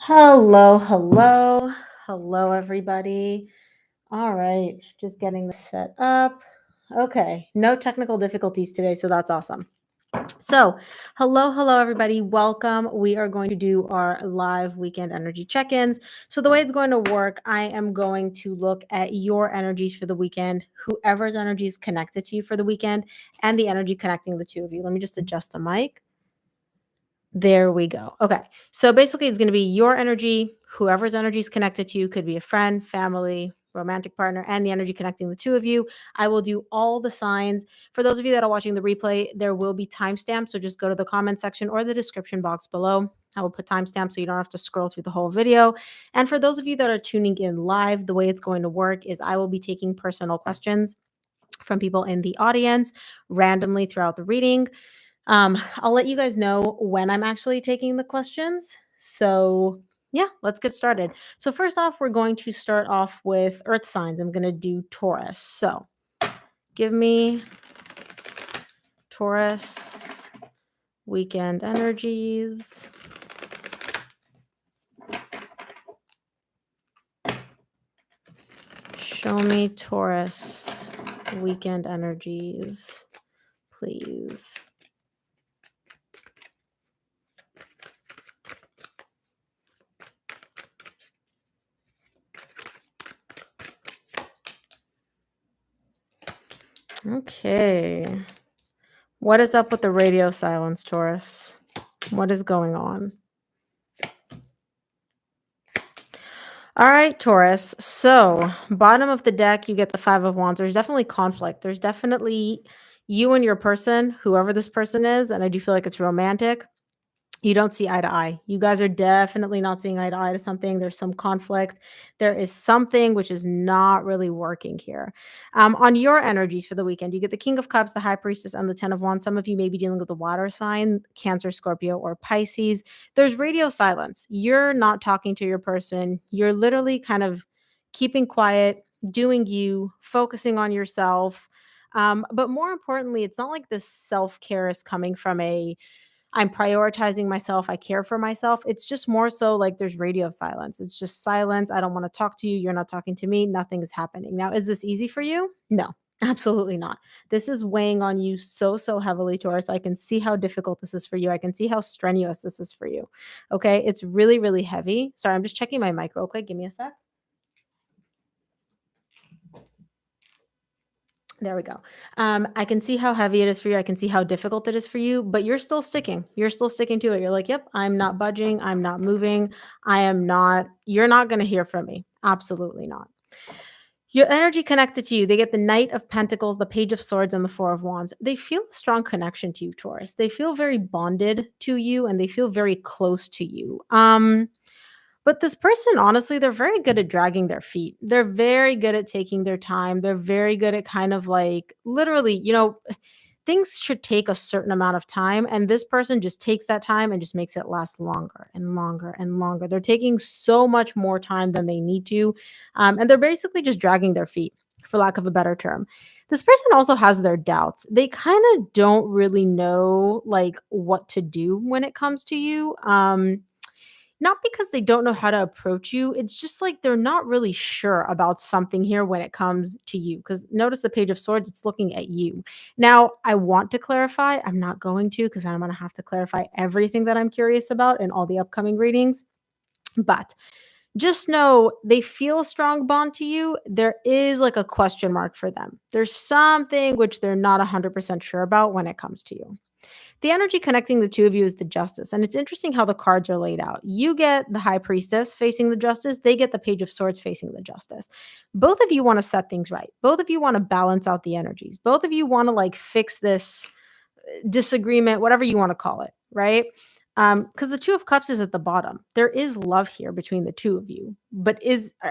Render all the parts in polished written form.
Hello, hello, hello, everybody. All right, just getting this set up. Okay, no technical difficulties today, so that's awesome. So, hello, everybody. Welcome. We are going to do our live weekend energy check ins. So, the way it's going to work, I am going to look at your energies for the weekend, whoever's energy is connected to you for the weekend, and the energy connecting the two of you. Let me just adjust the mic. There we go. Okay. So basically, it's going to be your energy, whoever's energy is connected to you, could be a friend, family, romantic partner, and the energy connecting the two of you. I will do all the signs. For those of you that are watching the replay, there will be timestamps. So just go to the comment section or the description box below. I will put timestamps so you don't have to scroll through the whole video. And for those of you that are tuning in live, the way it's going to work is I will be taking personal questions from people in the audience randomly throughout the reading. I'll let you guys know when I'm actually taking the questions. So, yeah, let's get started. So, first off, we're going to start off with earth signs. I'm going to do Taurus. So, give me Taurus weekend energies. Show me Taurus weekend energies, please. Okay. What is up with the radio silence, Taurus? What is going on? All right, Taurus. So, bottom of the deck, you get the Five of Wands. There's definitely conflict. There's definitely you and your person, whoever this person is, and I do feel like it's romantic. You don't see eye to eye. You guys are definitely not seeing eye to eye to something. There's some conflict. There is something which is not really working here. On your energies for the weekend, you get the King of Cups, the High Priestess, and the Ten of Wands. Some of you may be dealing with the water sign, Cancer, Scorpio, or Pisces. There's radio silence. You're not talking to your person. You're literally kind of keeping quiet, doing you, focusing on yourself. But more importantly, it's not like this self care is coming from I'm prioritizing myself. I care for myself. It's just more so like there's radio silence. It's just silence. I don't want to talk to you. You're not talking to me. Nothing is happening. Now, is this easy for you? No, absolutely not. This is weighing on you so heavily, Taurus. I can see how difficult this is for you. I can see how strenuous this is for you. Okay. It's really heavy. Sorry, I'm just checking my mic real quick. Give me a sec. There we go. I can see how heavy it is for you. I can see how difficult it is for you, but you're still sticking. You're still sticking to it. You're like, yep, I'm not budging. I'm not moving. You're not going to hear from me. Absolutely not. Your energy connected to you. They get the Knight of Pentacles, the Page of Swords, and the Four of Wands. They feel a strong connection to you, Taurus. They feel very bonded to you and they feel very close to you. But this person, honestly, they're very good at dragging their feet. They're very good at taking their time. They're very good at kind of like literally, things should take a certain amount of time. And this person just takes that time and just makes it last longer and longer and longer. They're taking so much more time than they need to. And they're basically just dragging their feet, for lack of a better term. This person also has their doubts. They kind of don't really know like what to do when it comes to you. Not because they don't know how to approach you. It's just like they're not really sure about something here when it comes to you. Because notice the Page of Swords, it's looking at you. Now, I want to clarify. I'm not going to because I'm going to have to clarify everything that I'm curious about in all the upcoming readings. But just know they feel a strong bond to you. There is like a question mark for them. There's something which they're not 100% sure about when it comes to you. The energy connecting the two of you is the Justice. And it's interesting how the cards are laid out. You get the High Priestess facing the Justice. They get the Page of Swords facing the Justice. Both of you want to set things right. Both of you want to balance out the energies. Both of you want to like fix this disagreement, whatever you want to call it, right? Because the Two of Cups is at the bottom. There is love here between the two of you. But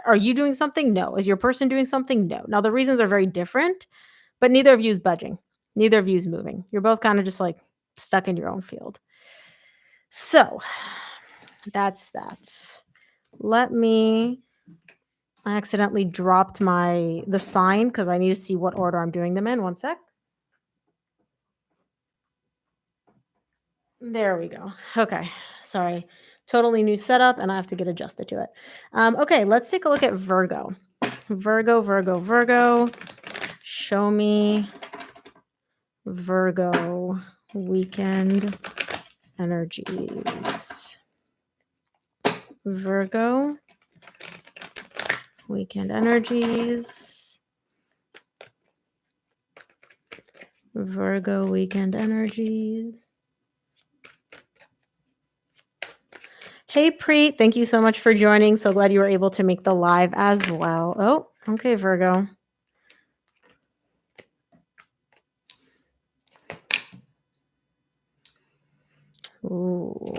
are you doing something? No. Is your person doing something? No. Now the reasons are very different, but neither of you is budging. Neither of you is moving. You're both kind of just like stuck in your own field. So that's that. I accidentally dropped the sign because I need to see what order I'm doing them in. One sec. There we go. Okay. Sorry. Totally new setup, and I have to get adjusted to it. Okay, let's take a look at Virgo. Virgo, Virgo, Virgo. Show me Virgo weekend energies. Virgo weekend energies. Virgo weekend energies. Hey, Preet, thank you so much for joining. So glad you were able to make the live as well. Oh, okay, Virgo. Ooh.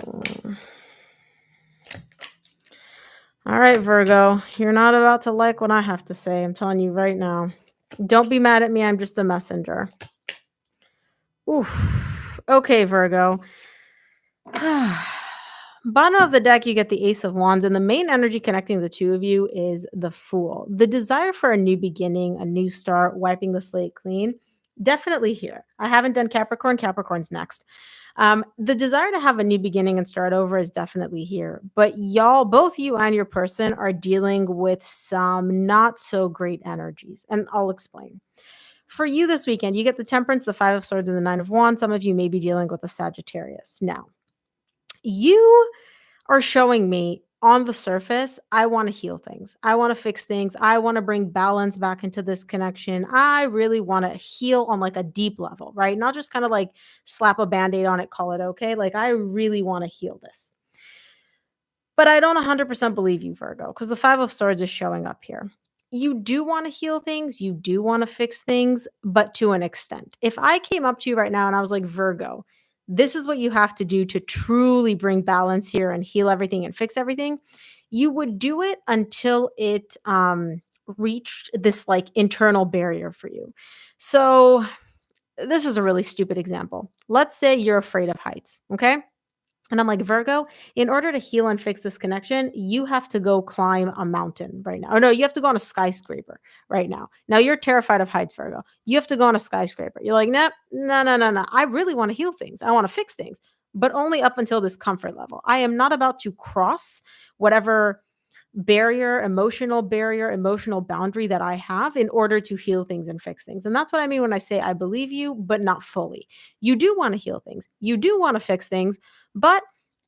All right, Virgo, you're not about to like what I have to say. I'm telling you right now. Don't be mad at me. I'm just the messenger. Oof. Okay, Virgo. Bottom of the deck, you get the Ace of Wands, and the main energy connecting the two of you is the Fool. The desire for a new beginning, a new start, wiping the slate clean, definitely here. I haven't done Capricorn. Capricorn's next. The desire to have a new beginning and start over is definitely here. But y'all, both you and your person are dealing with some not so great energies, and I'll explain. For you this weekend, you get the Temperance, the Five of Swords, and the Nine of Wands. Some of you may be dealing with a Sagittarius. Now, you are showing me on the surface, I want to heal things. I want to fix things. I want to bring balance back into this connection. I really want to heal on like a deep level, right? Not just kind of like slap a band-aid on it, call it okay. Like I really want to heal this. But I don't 100% believe you, Virgo, because the Five of Swords is showing up here. You do want to heal things, you do want to fix things, but to an extent. If I came up to you right now and I was like, Virgo, this is what you have to do to truly bring balance here and heal everything and fix everything, you would do it until it reached this like internal barrier for you. So, this is a really stupid example. Let's say you're afraid of heights, okay? And I'm like, Virgo, in order to heal and fix this connection, you have to go climb a mountain right now. Oh, no, you have to go on a skyscraper right now. Now you're terrified of heights, Virgo. You have to go on a skyscraper. You're like, nah, no, no, no, no. I really want to heal things. I want to fix things, but only up until this comfort level. I am not about to cross whatever barrier, emotional boundary that I have in order to heal things and fix things. And that's what I mean when I say I believe you, but not fully. You do want to heal things, you do want to fix things, but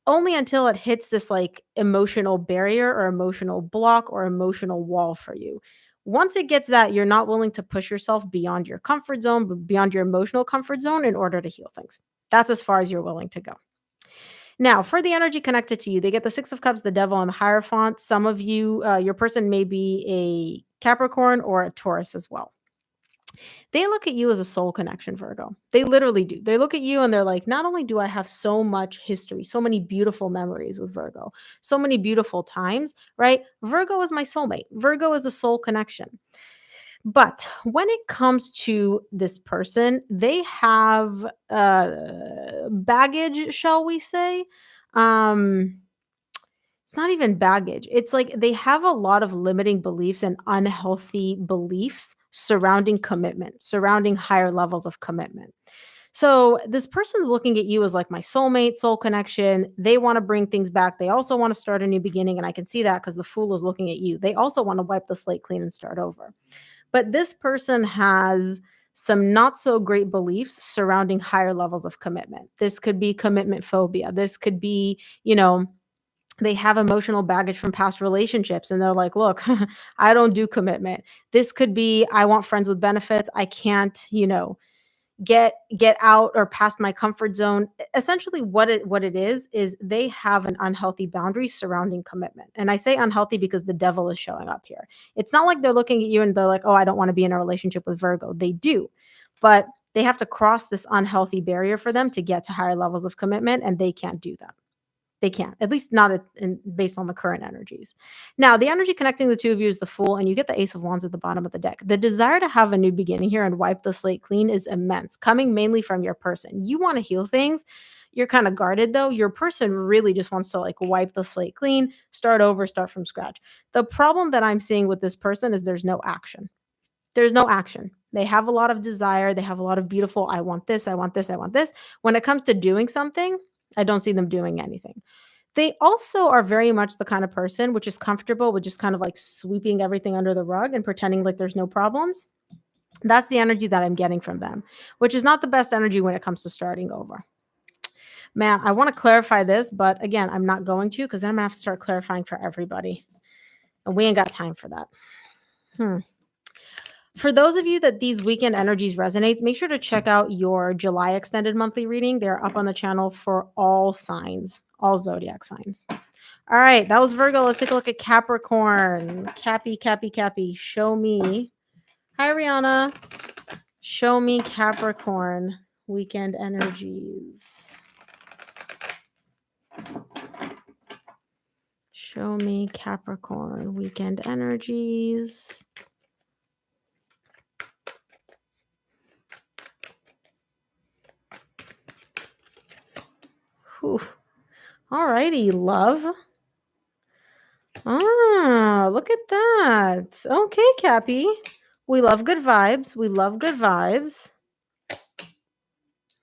only until it hits this like emotional barrier or emotional block or emotional wall for you. Once it gets that, you're not willing to push yourself beyond your comfort zone, but beyond your emotional comfort zone in order to heal things. That's as far as you're willing to go. Now, for the energy connected to you, they get the Six of Cups, the Devil, and the Hierophant. Some of you, your person may be a Capricorn or a Taurus as well. They look at you as a soul connection, Virgo. They literally do. They look at you and they're like, not only do I have so much history, so many beautiful memories with Virgo, so many beautiful times, right? Virgo is my soulmate. Virgo is a soul connection. But when it comes to this person, they have baggage, shall we say? Um, it's not even baggage. It's like they have a lot of limiting beliefs and unhealthy beliefs surrounding commitment, surrounding higher levels of commitment. So this person's looking at you as like my soulmate, soul connection. They want to bring things back. They also want to start a new beginning. And I can see that because the fool is looking at you. They also want to wipe the slate clean and start over. But this person has some not so great beliefs surrounding higher levels of commitment. This could be commitment phobia. This could be, they have emotional baggage from past relationships and they're like, look, I don't do commitment. This could be, I want friends with benefits. I can't, get out or past my comfort zone. Essentially what it is they have an unhealthy boundary surrounding commitment. And I say unhealthy because the devil is showing up here. It's not like they're looking at you and they're like, oh, I don't want to be in a relationship with Virgo. They do, but they have to cross this unhealthy barrier for them to get to higher levels of commitment, and they can't do that. They can't, at least not based on the current energies. Now, the energy connecting the two of you is the Fool, and you get the Ace of Wands at the bottom of the deck. The desire to have a new beginning here and wipe the slate clean is immense, coming mainly from your person. You want to heal things. You're kind of guarded, though. Your person really just wants to like wipe the slate clean, start over, start from scratch. The problem that I'm seeing with this person is there's no action. There's no action. They have a lot of desire. They have a lot of beautiful, I want this, I want this, I want this. When it comes to doing something, I don't see them doing anything. They also are very much the kind of person which is comfortable with just kind of like sweeping everything under the rug and pretending like there's no problems. That's the energy that I'm getting from them, which is not the best energy when it comes to starting over. Man, I want to clarify this, but again, I'm not going to because then I'm gonna have to start clarifying for everybody. And we ain't got time for that. Hmm. For those of you that these weekend energies resonate, make sure to check out your July extended monthly reading. They're up on the channel for all signs, all zodiac signs. All right, that was Virgo. Let's take a look at Capricorn. Cappy, Cappy, Cappy. Show me. Hi, Rihanna. Show me Capricorn weekend energies. Show me Capricorn weekend energies. Whew. All righty, love. Ah, look at that. Okay, Cappy. We love good vibes. We love good vibes.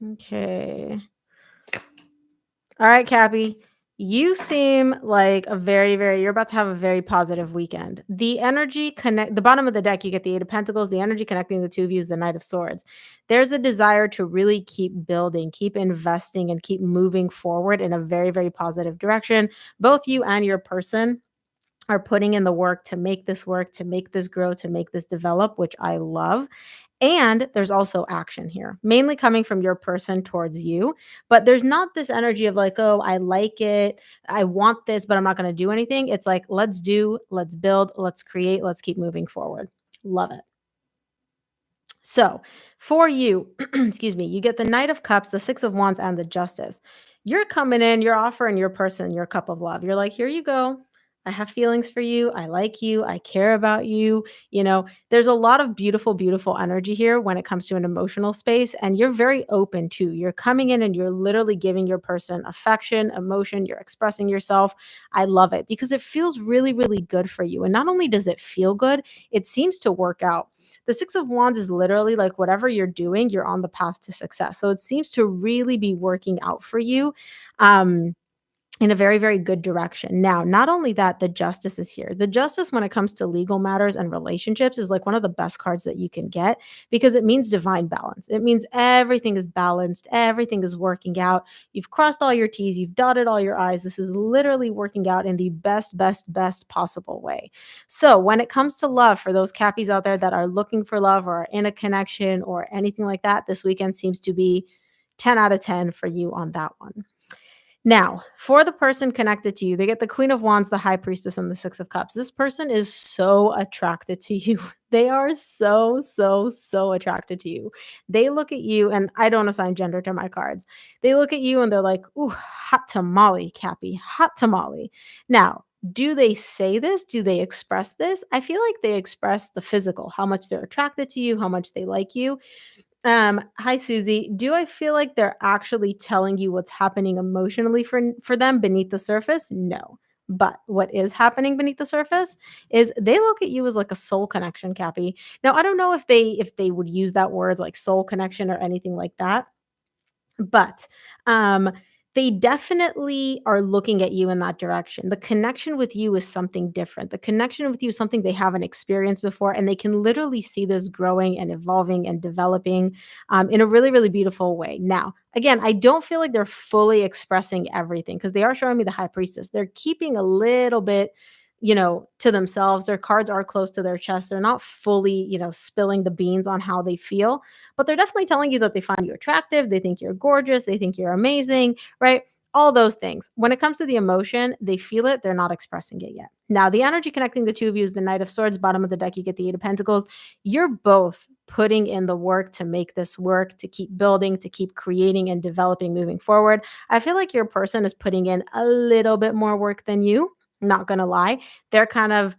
Okay. All right, Cappy. You seem like a you're about to have a very positive weekend. The energy connect the bottom of the deck, you get the Eight of Pentacles. The energy connecting the two of you is the Knight of Swords. There's a desire to really keep building, keep investing, and keep moving forward in a very, very positive direction. Both you and your person are putting in the work, to make this grow, to make this develop, which I love. And there's also action here, mainly coming from your person towards you. But there's not this energy of like, oh, I like it. I want this, but I'm not going to do anything. It's like, let's do, let's build, let's create, let's keep moving forward. Love it. So for you, excuse me, you get the Knight of Cups, the Six of Wands, and the Justice. You're coming in, you're offering your person your cup of love. You're like, here you go. I have feelings for you. I like you. I care about you. There's a lot of beautiful, beautiful energy here when it comes to an emotional space. And you're very open too. You're coming in and you're literally giving your person affection, emotion. You're expressing yourself. I love it because it feels really, really good for you. And not only does it feel good, it seems to work out. The Six of Wands is literally like whatever you're doing, you're on the path to success. So it seems to really be working out for you. In a very, very good direction. Now, not only that, the Justice is here. The Justice, when it comes to legal matters and relationships, is like one of the best cards that you can get because it means divine balance. It means everything is balanced, everything is working out. You've crossed all your T's, you've dotted all your I's. This is literally working out in the best, best, best possible way. So, when it comes to love, for those Cappies out there that are looking for love or are in a connection or anything like that, this weekend seems to be 10 out of 10 for you on that one. Now, for the person connected to you, they get the Queen of Wands, the High Priestess, and the Six of Cups. This person is so attracted to you. They are so, so, so attracted to you. They look at you, and I don't assign gender to my cards. They look at you and they're like, ooh, hot tamale, Cappy, hot tamale. Now, do they say this? Do they express this? I feel like they express the physical, how much they're attracted to you, how much they like you. Hi Susie. Do I feel like they're actually telling you what's happening emotionally for them beneath the surface? No. But what is happening beneath the surface is they look at you as like a soul connection, Cappy. Now, I don't know if they would use that word like soul connection or anything like that, but um they definitely are looking at you in that direction. The connection with you is something different. The connection with you is something they haven't experienced before, and they can literally see this growing and evolving and developing in a really, really beautiful way. Now, again, I don't feel like they're fully expressing everything because they are showing me the High Priestess. They're keeping a little bit, to themselves. Their cards are close to their chest. They're not fully, spilling the beans on how they feel, but they're definitely telling you that they find you attractive. They think you're gorgeous. They think you're amazing, right? All those things. When it comes to the emotion, they feel it. They're not expressing it yet. Now, the energy connecting the two of you is the Knight of Swords. Bottom of the deck, you get the Eight of Pentacles. You're both putting in the work to make this work, to keep building, to keep creating and developing moving forward. I feel like your person is putting in a little bit more work than you. Not going to lie. They're kind of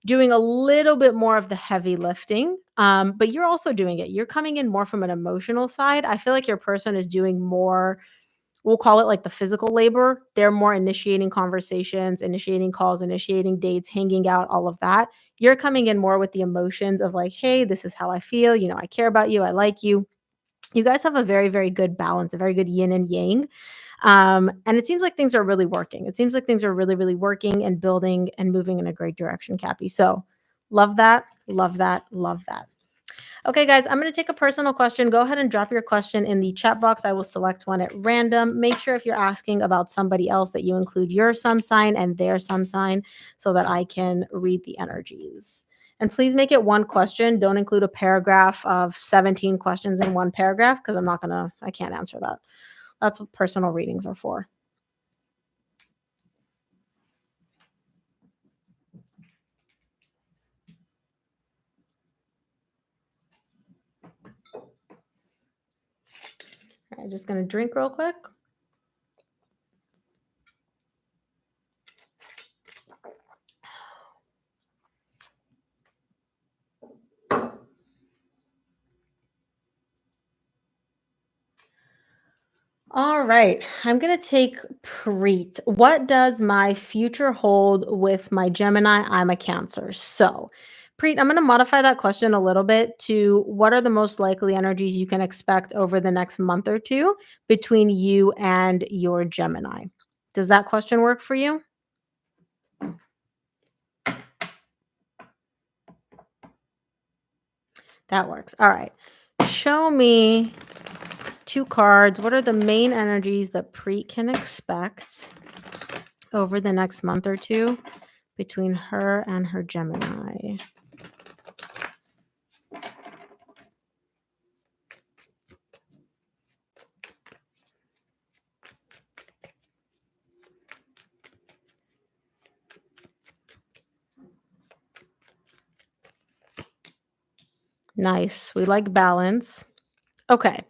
doing a little bit more of the heavy lifting, but you're also doing it. You're coming in more from an emotional side. I feel like your person is doing more, we'll call it like the physical labor. They're more initiating conversations, initiating calls, initiating dates, hanging out, all of that. You're coming in more with the emotions of like, hey, this is how I feel. I care about you. I like you. You guys have a very, very good balance, a very good yin and yang. And it seems like things are really working. It seems like things are really, really working and building and moving in a great direction, Cappy. So love that, love that, love that. Okay, guys, I'm going to take a personal question. Go ahead and drop your question in the chat box. I will select one at random. Make sure if you're asking about somebody else that you include your sun sign and their sun sign so that I can read the energies. And please make it one question. Don't include a paragraph of 17 questions in one paragraph because I can't answer that. That's what personal readings are for. All right, just going to drink real quick. All right, I'm going to take Preet. What does my future hold with my Gemini? I'm a Cancer. So, Preet, I'm going to modify that question a little bit to what are the most likely energies you can expect over the next month or two between you and your Gemini? Does that question work for you? That works. All right. Show me two cards. What are the main energies that Preet can expect over the next month or two between her and her Gemini? Nice. We like balance. Okay.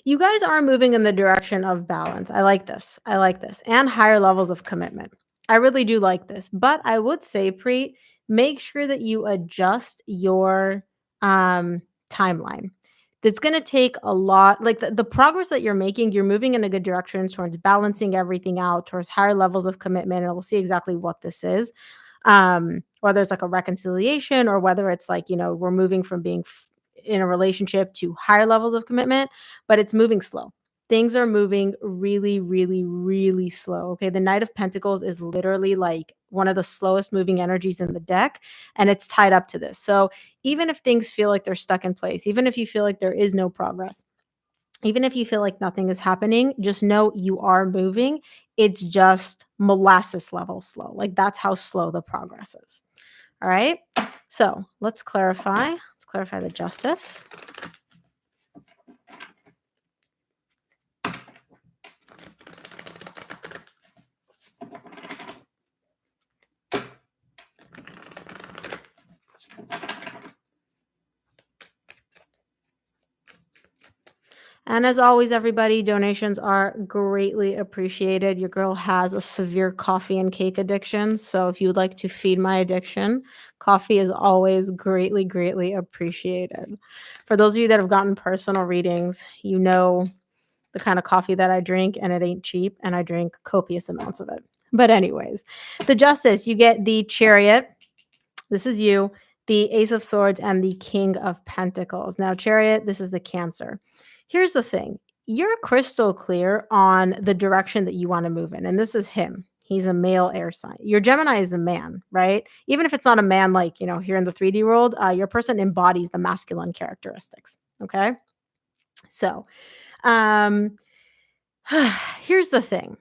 You guys are moving in the direction of balance. I like this. I like this. And higher levels of commitment. I really do like this. But I would say, Preet, make sure that you adjust your timeline. That's going to take a lot, like the progress that you're moving in a good direction towards balancing everything out, towards higher levels of commitment. And we'll see exactly what this is. Whether it's like a reconciliation or whether it's like, we're moving from being in a relationship to higher levels of commitment, but it's moving slow. Things are moving really, really, really slow. Okay. The Knight of Pentacles is literally like one of the slowest moving energies in the deck, and it's tied up to this. So even if things feel like they're stuck in place, even if you feel like there is no progress, even if you feel like nothing is happening, just know you are moving. It's just molasses level slow. Like that's how slow the progress is. All right. So let's clarify. Let's clarify the justice. And as always, everybody, donations are greatly appreciated. Your girl has a severe coffee and cake addiction. So if you would like to feed my addiction, coffee is always greatly, greatly appreciated. For those of you that have gotten personal readings, you know the kind of coffee that I drink, and it ain't cheap, and I drink copious amounts of it. But anyways, the justice, you get the Chariot. This is you, the Ace of Swords, and the King of Pentacles. Now, Chariot, this is the Cancer. Here's the thing. You're crystal clear on the direction that you want to move in. And this is him. He's a male air sign. Your Gemini is a man, right? Even if it's not a man like, here in the 3D world, your person embodies the masculine characteristics. Okay. So, um, here's the thing.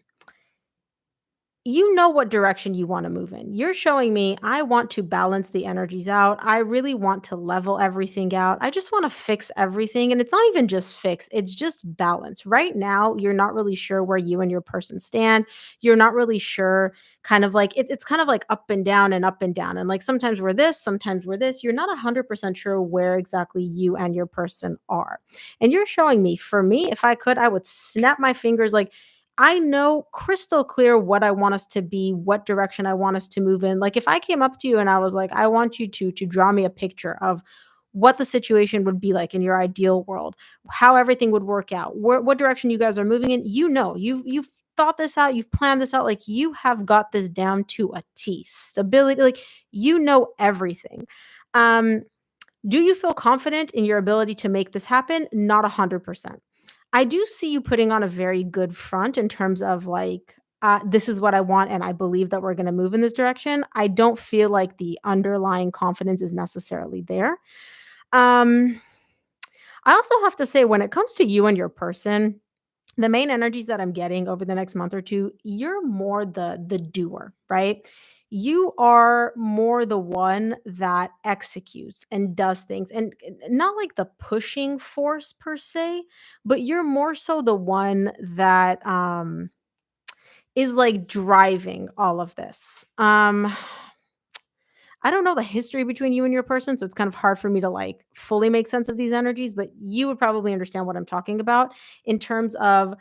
You know what direction you want to move in. You're showing me, I want to balance the energies out. I really want to level everything out. I just want to fix everything. And it's not even just fix, it's just balance. Right now, you're not really sure where you and your person stand. You're not really sure, kind of like it's kind of like up and down and up and down. And like sometimes we're this, sometimes we're this. You're not 100% sure where exactly you and your person are. And you're showing me, for me, if I could, I would snap my fingers like, I know crystal clear what I want us to be, what direction I want us to move in. Like if I came up to you and I was like, I want you to draw me a picture of what the situation would be like in your ideal world, how everything would work out, what direction you guys are moving in. You've thought this out, you've planned this out, like you have got this down to a T. Stability, like everything. Do you feel confident in your ability to make this happen? Not 100%. I do see you putting on a very good front in terms of like, this is what I want, and I believe that we're going to move in this direction. I don't feel like the underlying confidence is necessarily there. Um, I also have to say, when it comes to you and your person, the main energies that I'm getting over the next month or 2, you're more the doer, right? You are more the one that executes and does things, and not like the pushing force per se, but you're more so the one that is like driving all of this. I don't know the history between you and your person, so it's kind of hard for me to like fully make sense of these energies, but you would probably understand what I'm talking about in terms of,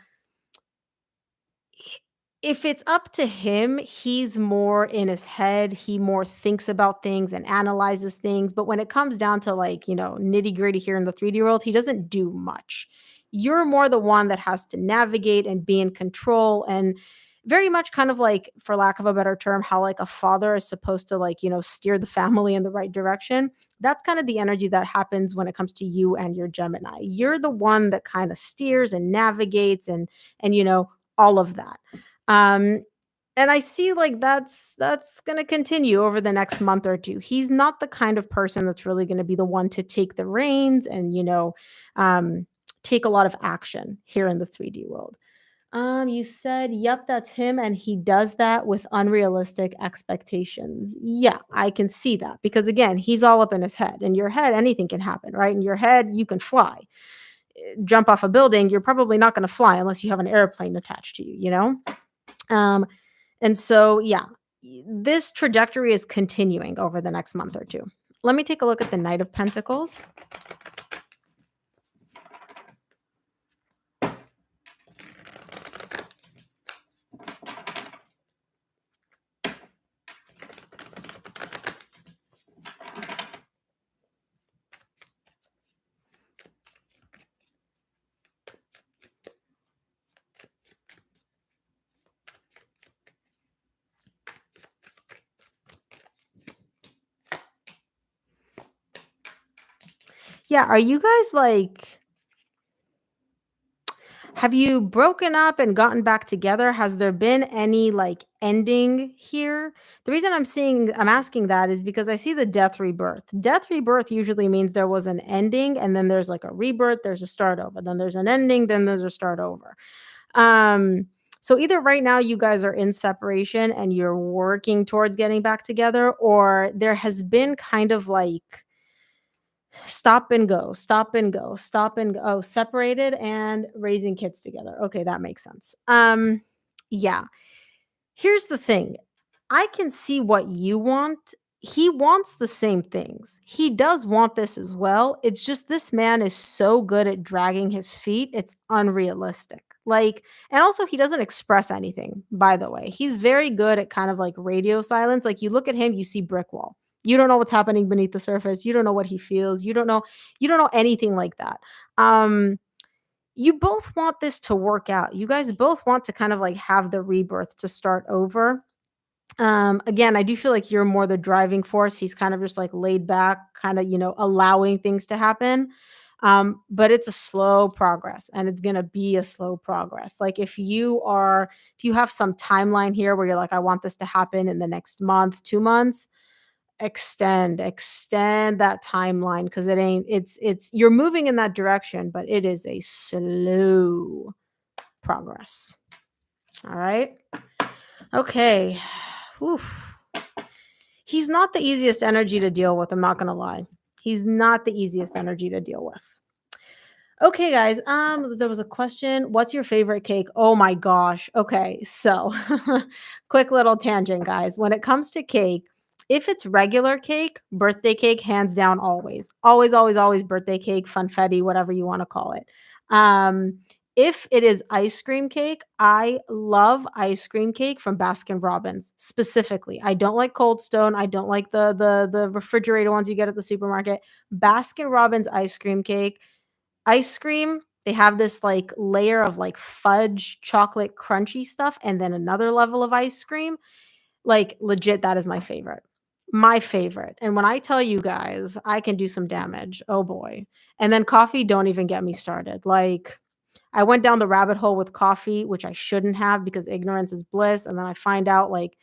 if it's up to him, he's more in his head, he more thinks about things and analyzes things, but when it comes down to, like, nitty-gritty here in the 3D world, he doesn't do much. You're more the one that has to navigate and be in control, and very much kind of like, for lack of a better term, how like a father is supposed to, like, steer the family in the right direction. That's kind of the energy that happens when it comes to you and your Gemini. You're the one that kind of steers and navigates and all of that. Um, and I see like that's gonna continue over the next month or 2. He's not the kind of person that's really gonna be the one to take the reins and um, take a lot of action here in the 3D world. You said, "Yep, that's him, and he does that with unrealistic expectations." Yeah, I can see that because again, he's all up in his head. In your head, anything can happen, right? In your head, you can fly. Jump off a building, you're probably not gonna fly unless you have an airplane attached to you? Um, and so, yeah, this trajectory is continuing over the next month or 2. Let me take a look at the Knight of Pentacles. Yeah, are you guys like, have you broken up and gotten back together? Has there been any like ending here? The reason I'm asking that is because I see the death rebirth. Death rebirth usually means there was an ending and then there's like a rebirth, there's a start over, then there's an ending, then there's a start over. So either right now you guys are in separation and you're working towards getting back together, or there has been kind of like stop and go, stop and go, stop and go. Oh, separated and raising kids together. Okay, that makes sense. Yeah. Here's the thing. I can see what you want. He wants the same things. He does want this as well. It's just this man is so good at dragging his feet. It's unrealistic. Like, and also he doesn't express anything, by the way. He's very good at kind of like radio silence. Like you look at him, you see brick wall. You don't know what's happening beneath the surface. You don't know what he feels. You don't know anything like that. Um you both want this to work out. You guys both want to kind of like have the rebirth to start over. Again, I do feel like you're more the driving force. He's kind of just like laid back, kind of, allowing things to happen. But it's a slow progress and it's going to be a slow progress. Like if you have some timeline here where you're like, I want this to happen in the next month, 2 months, extend that timeline because you're moving in that direction, but it is a slow progress. All right. Okay. Oof. He's not the easiest energy to deal with, I'm not gonna lie. He's not the easiest energy to deal with. Okay, guys, there was a question, "What's your favorite cake?" Oh my gosh. Okay, so quick little tangent, guys. When it comes to cake, if it's regular cake, birthday cake, hands down always. Always, always, always birthday cake, funfetti, whatever you wanna call it. Um, if it is ice cream cake, I love ice cream cake from Baskin Robbins, specifically. I don't like Cold Stone, I don't like the refrigerator ones you get at the supermarket. Baskin Robbins ice cream cake. Ice cream, they have this, like, layer of, like, fudge, chocolate, crunchy stuff, and then another level of ice cream. Like, legit, that is my favorite. My favorite, and when I tell you guys, I can do some damage, oh boy. And then coffee, don't even get me started, like, I went down the rabbit hole with coffee, which I shouldn't have because ignorance is bliss, and then I find out, like,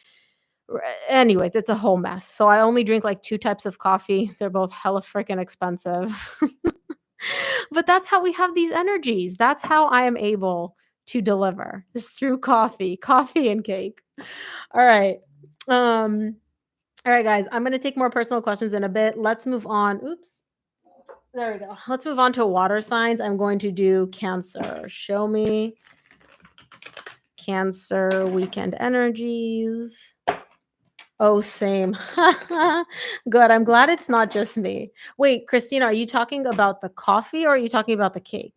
anyways, it's a whole mess. So I only drink, like, 2 types of coffee. They're both hella freaking expensive. But that's how we have these energies. That's how I am able to deliver, is through coffee and cake. All right. Um, all right, guys, I'm gonna take more personal questions in a bit. Let's move on. Oops. There we go. Let's move on to water signs. I'm going to do Cancer. Show me Cancer weekend energies. Oh, same. Good. I'm glad it's not just me. Wait, Christina, are you talking about the coffee or are you talking about the cake?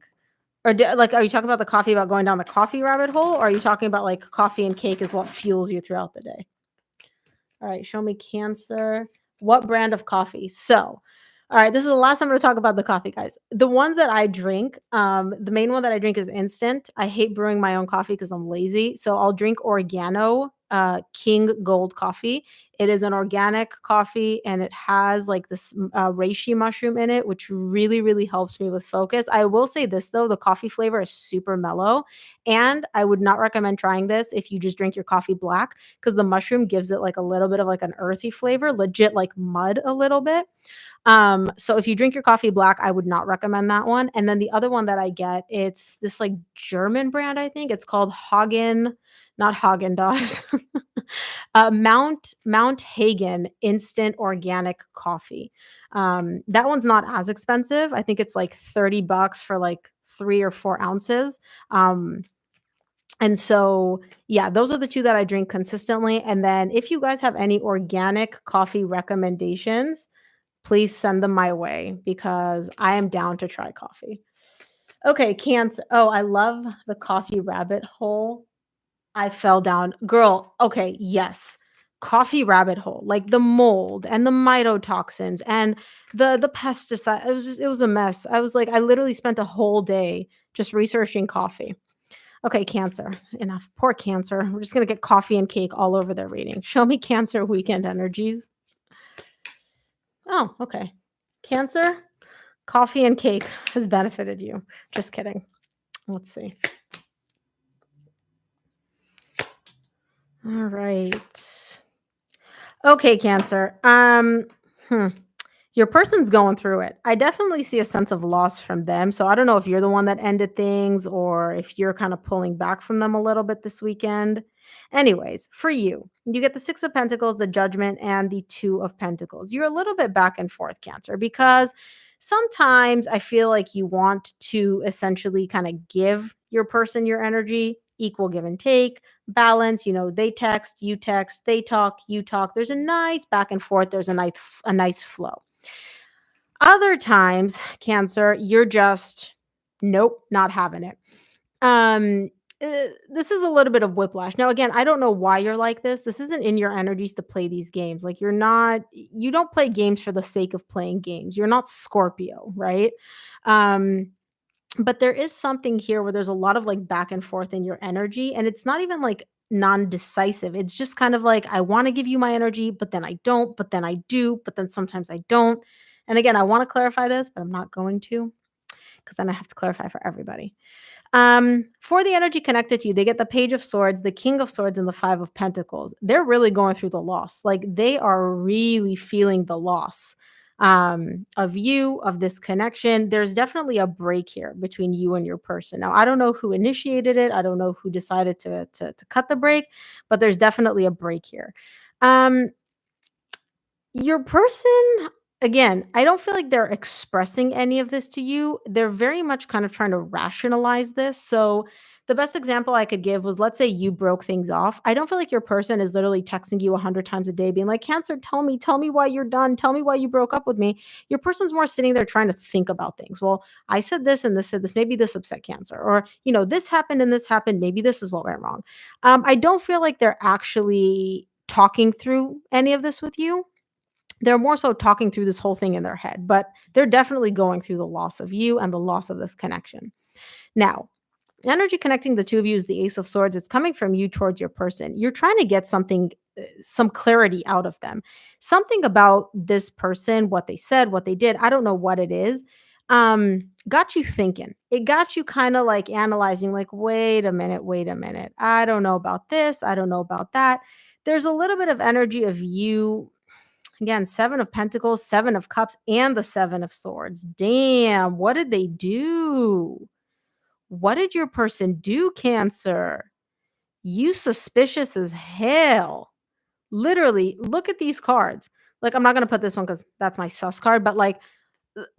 Or like, are you talking about the coffee about going down the coffee rabbit hole? Or are you talking about like coffee and cake is what fuels you throughout the day? All right, show me Cancer. What brand of coffee? So, all right, this is the last time I'm going to talk about the coffee, guys. The ones that I drink, the main one that I drink is instant. I hate brewing my own coffee because I'm lazy. So I'll drink Organo King Gold coffee. It is an organic coffee and it has like this reishi mushroom in it, which really, really helps me with focus. I will say this though, the coffee flavor is super mellow. And I would not recommend trying this if you just drink your coffee black because the mushroom gives it like a little bit of like an earthy flavor, legit like mud a little bit. So if you drink your coffee black, I would not recommend that one. And then the other one that I get, it's this like German brand, I think. It's called Hagen, not Hagen Dazs. Mount Hagen Instant Organic Coffee. That one's not as expensive. I think it's like $30 for like 3 or 4 ounces. And so, yeah, those are the 2 that I drink consistently. And then if you guys have any organic coffee recommendations, please send them my way because I am down to try coffee. Okay, Cancer. Oh, I love the coffee rabbit hole. I fell down. Girl, okay, yes. Coffee rabbit hole, like the mold and the mycotoxins and the pesticide. It was a mess. I was like, I literally spent a whole day just researching coffee. Okay, Cancer. Enough. Poor Cancer. We're just gonna get coffee and cake all over their reading. Show me Cancer weekend energies. Oh, okay. Cancer, coffee and cake has benefited you. Just kidding. Let's see. All right. Okay, Cancer. Hmm. Your person's going through it. I definitely see a sense of loss from them. So I don't know if you're the one that ended things or if you're kind of pulling back from them a little bit this weekend. Anyways, for you, you get the 6 of Pentacles, the Judgment, and the 2 of Pentacles. You're a little bit back and forth, Cancer, because sometimes I feel like you want to essentially kind of give your person your energy, equal give and take, balance. They text, they talk, you talk. There's a nice back and forth. There's a nice flow. Other times, Cancer, you're just, nope, not having it. Um, this is a little bit of whiplash. Now, again, I don't know why you're like this. This isn't in your energies to play these games. Like you don't play games for the sake of playing games. You're not Scorpio, right? Um, but there is something here where there's a lot of like back and forth in your energy, and it's not even like non-decisive. It's just kind of like I want to give you my energy, but then I don't, but then I do, but then sometimes I don't. And again, I want to clarify this, but I'm not going to because then I have to clarify for everybody. For the energy connected to you, they get the Page of Swords, the King of Swords, and the 5 of Pentacles. They're really going through the loss. Like they are really feeling the loss of you, of this connection. There's definitely a break here between you and your person. Now, I don't know who initiated it. I don't know who decided to cut the break, but there's definitely a break here. Um, your person, again, I don't feel like they're expressing any of this to you. They're very much kind of trying to rationalize this. So, the best example I could give was, let's say you broke things off. I don't feel like your person is literally texting you 100 times a day being like, "Cancer, tell me why you're done. Tell me why you broke up with me." Your person's more sitting there trying to think about things. Well, I said this and this said this. Maybe this upset Cancer, or this happened and this happened. Maybe this is what went wrong. I don't feel like they're actually talking through any of this with you. They're more so talking through this whole thing in their head, but they're definitely going through the loss of you and the loss of this connection. Now, energy connecting the 2 of you is the Ace of Swords. It's coming from you towards your person. You're trying to get something, some clarity out of them. Something about this person, what they said, what they did. I don't know what it is. got you thinking. It got you kind of like analyzing, like, wait a minute, wait a minute. I don't know about this. I don't know about that. There's a little bit of energy of you. Again, 7 of Pentacles, 7 of Cups, and the 7 of Swords. Damn, what did they do? What did your person do, Cancer? You suspicious as hell. Literally, look at these cards. Like, I'm not gonna put this one because that's my sus card, but like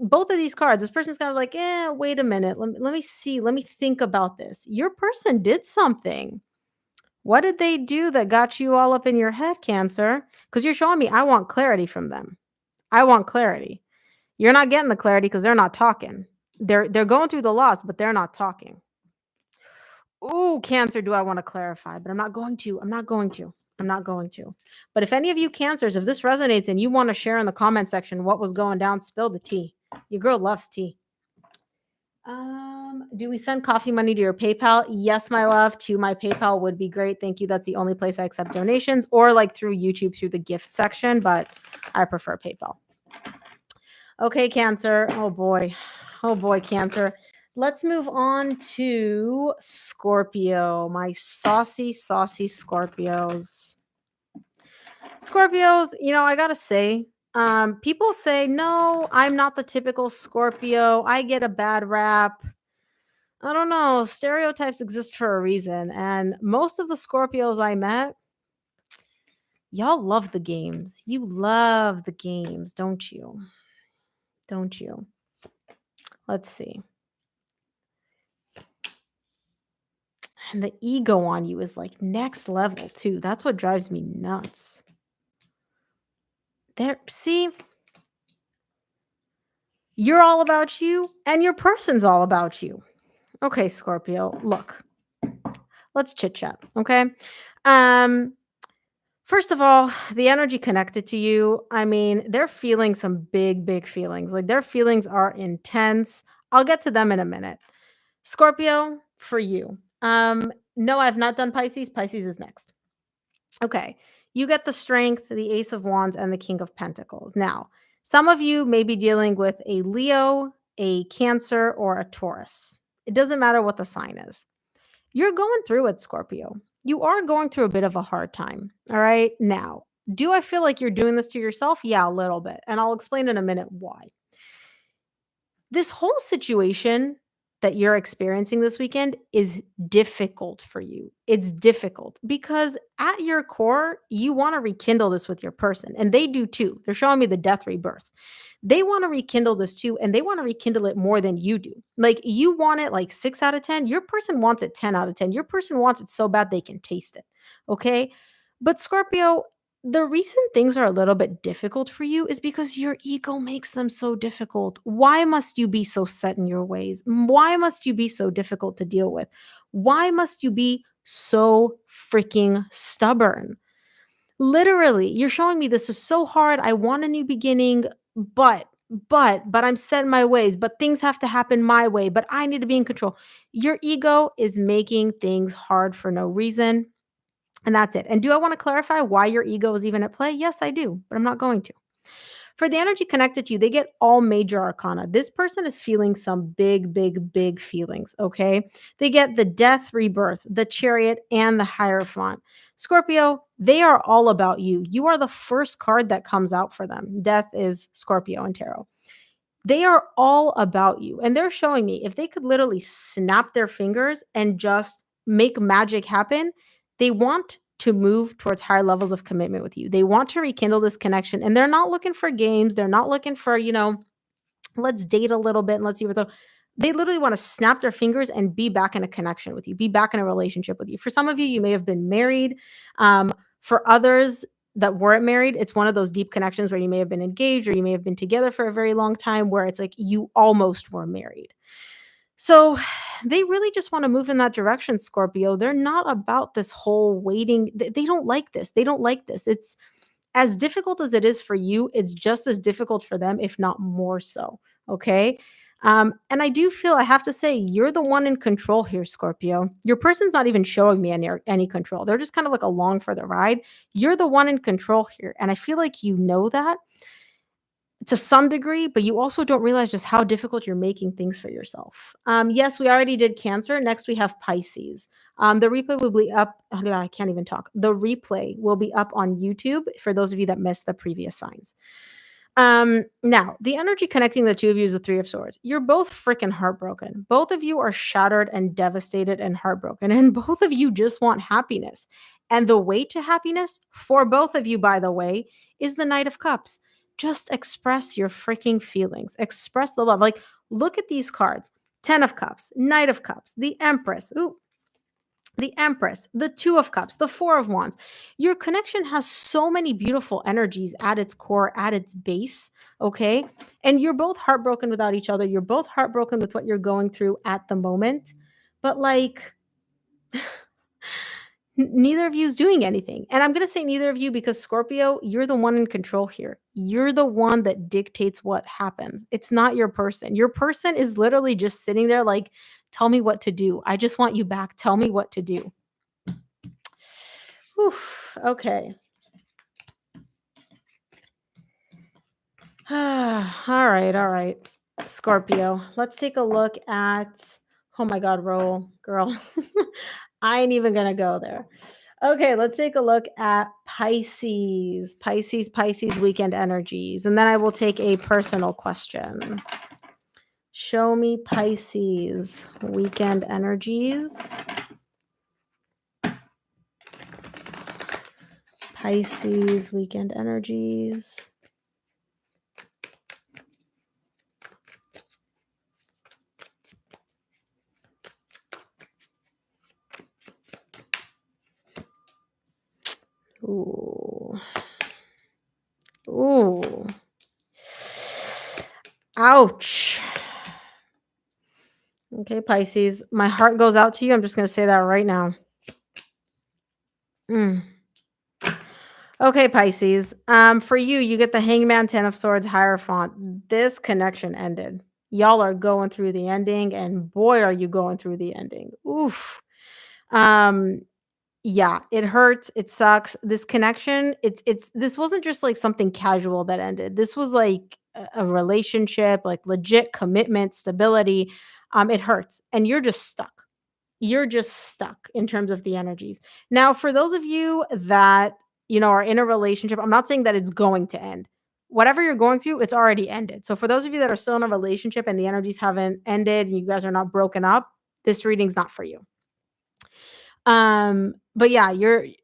both of these cards, this person's kind of like, wait a minute. Let me see. Let me think about this. Your person did something. What did they do that got you all up in your head, Cancer? Because you're showing me I want clarity from them. I want clarity. You're not getting the clarity because they're not talking. They're going through the loss, but they're not talking. Ooh, Cancer, do I want to clarify? But I'm not going to. I'm not going to. I'm not going to. But if any of you Cancers, if this resonates and you want to share in the comment section what was going down, spill the tea. Your girl loves tea. Do we send coffee money to your PayPal? Yes, my love. To my PayPal would be great. Thank you. That's the only place I accept donations, or like through YouTube through the gift section, but I prefer PayPal. Okay, Cancer. Oh boy. Oh boy, Cancer. Let's move on to Scorpio. My saucy, saucy Scorpios. Scorpios, I gotta say, people say, no, I'm not the typical Scorpio. I get a bad rap. I don't know. Stereotypes exist for a reason. And most of the Scorpios I met, y'all love the games. You love the games, don't you? Don't you? Let's see. And the ego on you is like next level too. That's what drives me nuts. See, you're all about you and your person's all about you. Okay, Scorpio, look. Let's chit chat, okay? First of all, the energy connected to you, I mean, they're feeling some big, big feelings. Like their feelings are intense. I'll get to them in a minute. Scorpio, for you. No, I've not done Pisces. Pisces is next. Okay. You get the Strength, the Ace of Wands, and the King of Pentacles. Now, some of you may be dealing with a Leo, a Cancer, or a Taurus. It doesn't matter what the sign is. You're going through it, Scorpio. You are going through a bit of a hard time. All right. Now, do I feel like you're doing this to yourself? Yeah, a little bit. And I'll explain in a minute why. This whole situation that you're experiencing this weekend is difficult for you. It's difficult because at your core, you want to rekindle this with your person, and they do too. They're showing me the death rebirth. They want to rekindle this too, and they want to rekindle it more than you do. Like you want it like 6 out of 10. Your person wants it 10 out of 10. Your person wants it so bad they can taste it. Okay. But Scorpio, the reason things are a little bit difficult for you is because your ego makes them so difficult. Why must you be so set in your ways? Why must you be so difficult to deal with? Why must you be so freaking stubborn? Literally, you're showing me this is so hard. I want a new beginning, but I'm set in my ways, but things have to happen my way, but I need to be in control. Your ego is making things hard for no reason. And that's it. And do I want to clarify why your ego is even at play? Yes, I do, but I'm not going to. For the energy connected to you, they get all major arcana. This person is feeling some big, big, big feelings, okay? They get the death, rebirth, the chariot, and the hierophant. Scorpio, they are all about you. You are the first card that comes out for them. Death is Scorpio and tarot. They are all about you. And they're showing me if they could literally snap their fingers and just make magic happen, they want to move towards higher levels of commitment with you. They want to rekindle this connection, and they're not looking for games. They're not looking for, let's date a little bit and let's see what they literally want to snap their fingers and be back in a connection with you, be back in a relationship with you. For some of you, you may have been married. For others that weren't married, it's one of those deep connections where you may have been engaged or you may have been together for a very long time where it's like you almost were married. So they really just want to move in that direction, Scorpio. They're not about this whole waiting. They don't like this. They don't like this. It's as difficult as it is for you, it's just as difficult for them, if not more so. Okay. And I do feel I have to say, you're the one in control here, Scorpio. Your person's not even showing me any control. They're just kind of like along for the ride. You're the one in control here. And I feel like you know that. to some degree, but you also don't realize just how difficult you're making things for yourself. Yes, we already did Cancer. Next, we have Pisces. The replay will be up. Oh, God, I can't even talk. The replay will be up on YouTube for those of you that missed the previous signs. Now, the energy connecting the two of you is the Three of Swords. You're both freaking heartbroken. Both of you are shattered and devastated and heartbroken, and both of you just want happiness. And the way to happiness for both of you, by the way, is the Knight of Cups. Just express your freaking feelings. Express the love. Like, look at these cards. 10 of Cups, Knight of Cups, the Empress. Ooh, the Empress, the Two of Cups, the Four of Wands. Your connection has so many beautiful energies at its core, at its base, okay? And you're both heartbroken without each other. You're both heartbroken with what you're going through at the moment. But like, neither of you is doing anything. And I'm going to say neither of you because Scorpio, you're the one in control here. You're the one that dictates what happens. It's not your person. Your person is literally just sitting there like, tell me what to do. I just want you back. Tell me what to do. Whew, okay. All right, all right. Scorpio. Let's take a look at, oh my God, roll, girl. I ain't even gonna go there. Okay, let's take a look at Pisces. Pisces weekend energies. And then I will take a personal question. Show me Pisces weekend energies. Pisces weekend energies. Ooh. Ooh. Ouch. Okay, Pisces. My heart goes out to you. I'm just going to say that right now. Okay, Pisces. For you, you get the Hangman, 10 of Swords, Hierophant. This connection ended. Y'all are going through the ending, and boy, are you going through the ending. Oof. Yeah, it hurts. It sucks. This connection, this wasn't just like something casual that ended. This was like a relationship, like legit commitment, stability. It hurts, and you're just stuck. You're just stuck in terms of the energies. Now, for those of you that, are in a relationship, I'm not saying that it's going to end. Whatever you're going through, it's already ended. So for those of you that are still in a relationship and the energies haven't ended and you guys are not broken up, this reading's not for you. But yeah,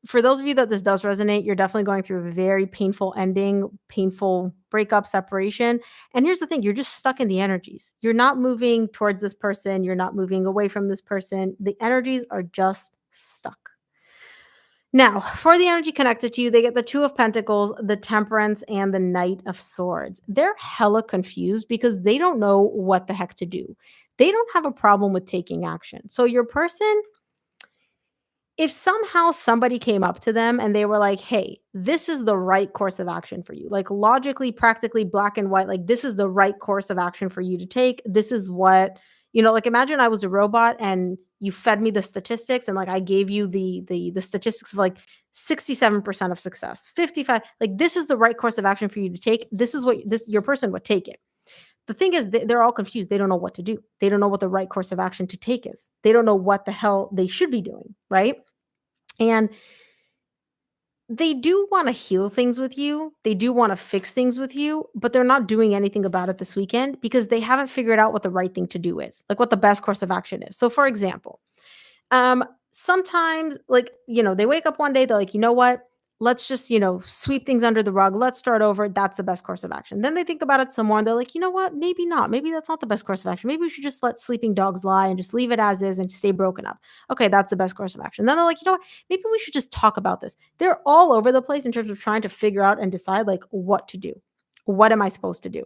for those of you that this does resonate, you're definitely going through a very painful ending, painful breakup, separation. And here's the thing, you're just stuck in the energies. You're not moving towards this person, you're not moving away from this person. The energies are just stuck. Now, for the energy connected to you, they get the Two of Pentacles, the Temperance, and the Knight of Swords. They're hella confused because they don't know what the heck to do. They don't have a problem with taking action. So your person, if somehow somebody came up to them and they were like, "Hey, this is the right course of action for you." Like logically, practically black and white, like this is the right course of action for you to take. This is what, like imagine I was a robot and you fed me the statistics and like I gave you the statistics of like 67% of success, 55, like this is the right course of action for you to take. This is what your person would take it. The thing is, they're all confused. They don't know what to do. They don't know what the right course of action to take is. They don't know what the hell they should be doing, right? And they do want to heal things with you. They do want to fix things with you, but they're not doing anything about it this weekend because they haven't figured out what the right thing to do is, like what the best course of action is. So, for example, sometimes like, they wake up one day, they're like, "You know what? Let's just, sweep things under the rug. Let's start over. That's the best course of action." Then they think about it some more and they're like, "You know what? Maybe not. Maybe that's not the best course of action. Maybe we should just let sleeping dogs lie and just leave it as is and stay broken up." Okay, that's the best course of action. Then they're like, "You know what? Maybe we should just talk about this." They're all over the place in terms of trying to figure out and decide like what to do. What am I supposed to do?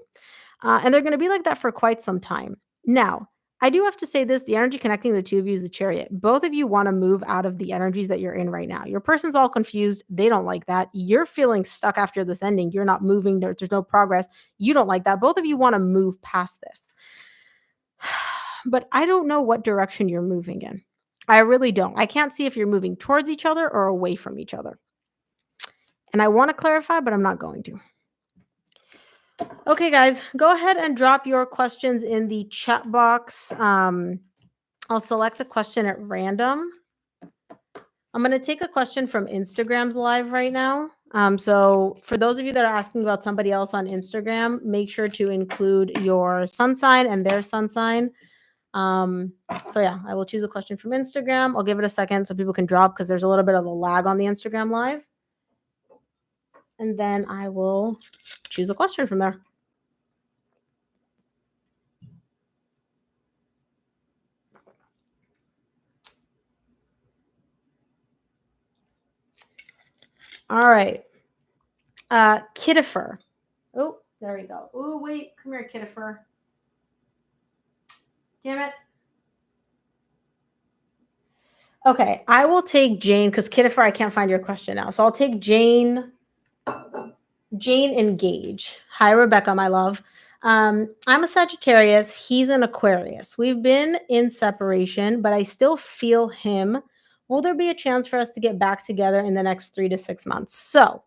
And they're going to be like that for quite some time. Now, I do have to say this, the energy connecting the two of you is the Chariot. Both of you want to move out of the energies that you're in right now. Your person's all confused. They don't like that. You're feeling stuck after this ending. You're not moving. There's no progress. You don't like that. Both of you want to move past this. But I don't know what direction you're moving in. I really don't. I can't see if you're moving towards each other or away from each other. And I want to clarify, but I'm not going to. Okay, guys, go ahead and drop your questions in the chat box. I'll select a question at random. I'm going to take a question from Instagram's live right now. So for those of you that are asking about somebody else on Instagram, make sure to include your sun sign and their sun sign. So yeah, I will choose a question from Instagram. I'll give it a second so people can drop because there's a little bit of a lag on the Instagram live. And then I will choose a question from there. All right. Kittifer. Oh, there we go. Oh, wait. Come here, Kittifer. Damn it. Okay, I will take Jane because Kittifer, I can't find your question now. So I'll take Jane. Jane Engage. Hi, Rebecca, my love. I'm a Sagittarius. He's an Aquarius. We've been in separation, but I still feel him. Will there be a chance for us to get back together in the next 3 to 6 months? So,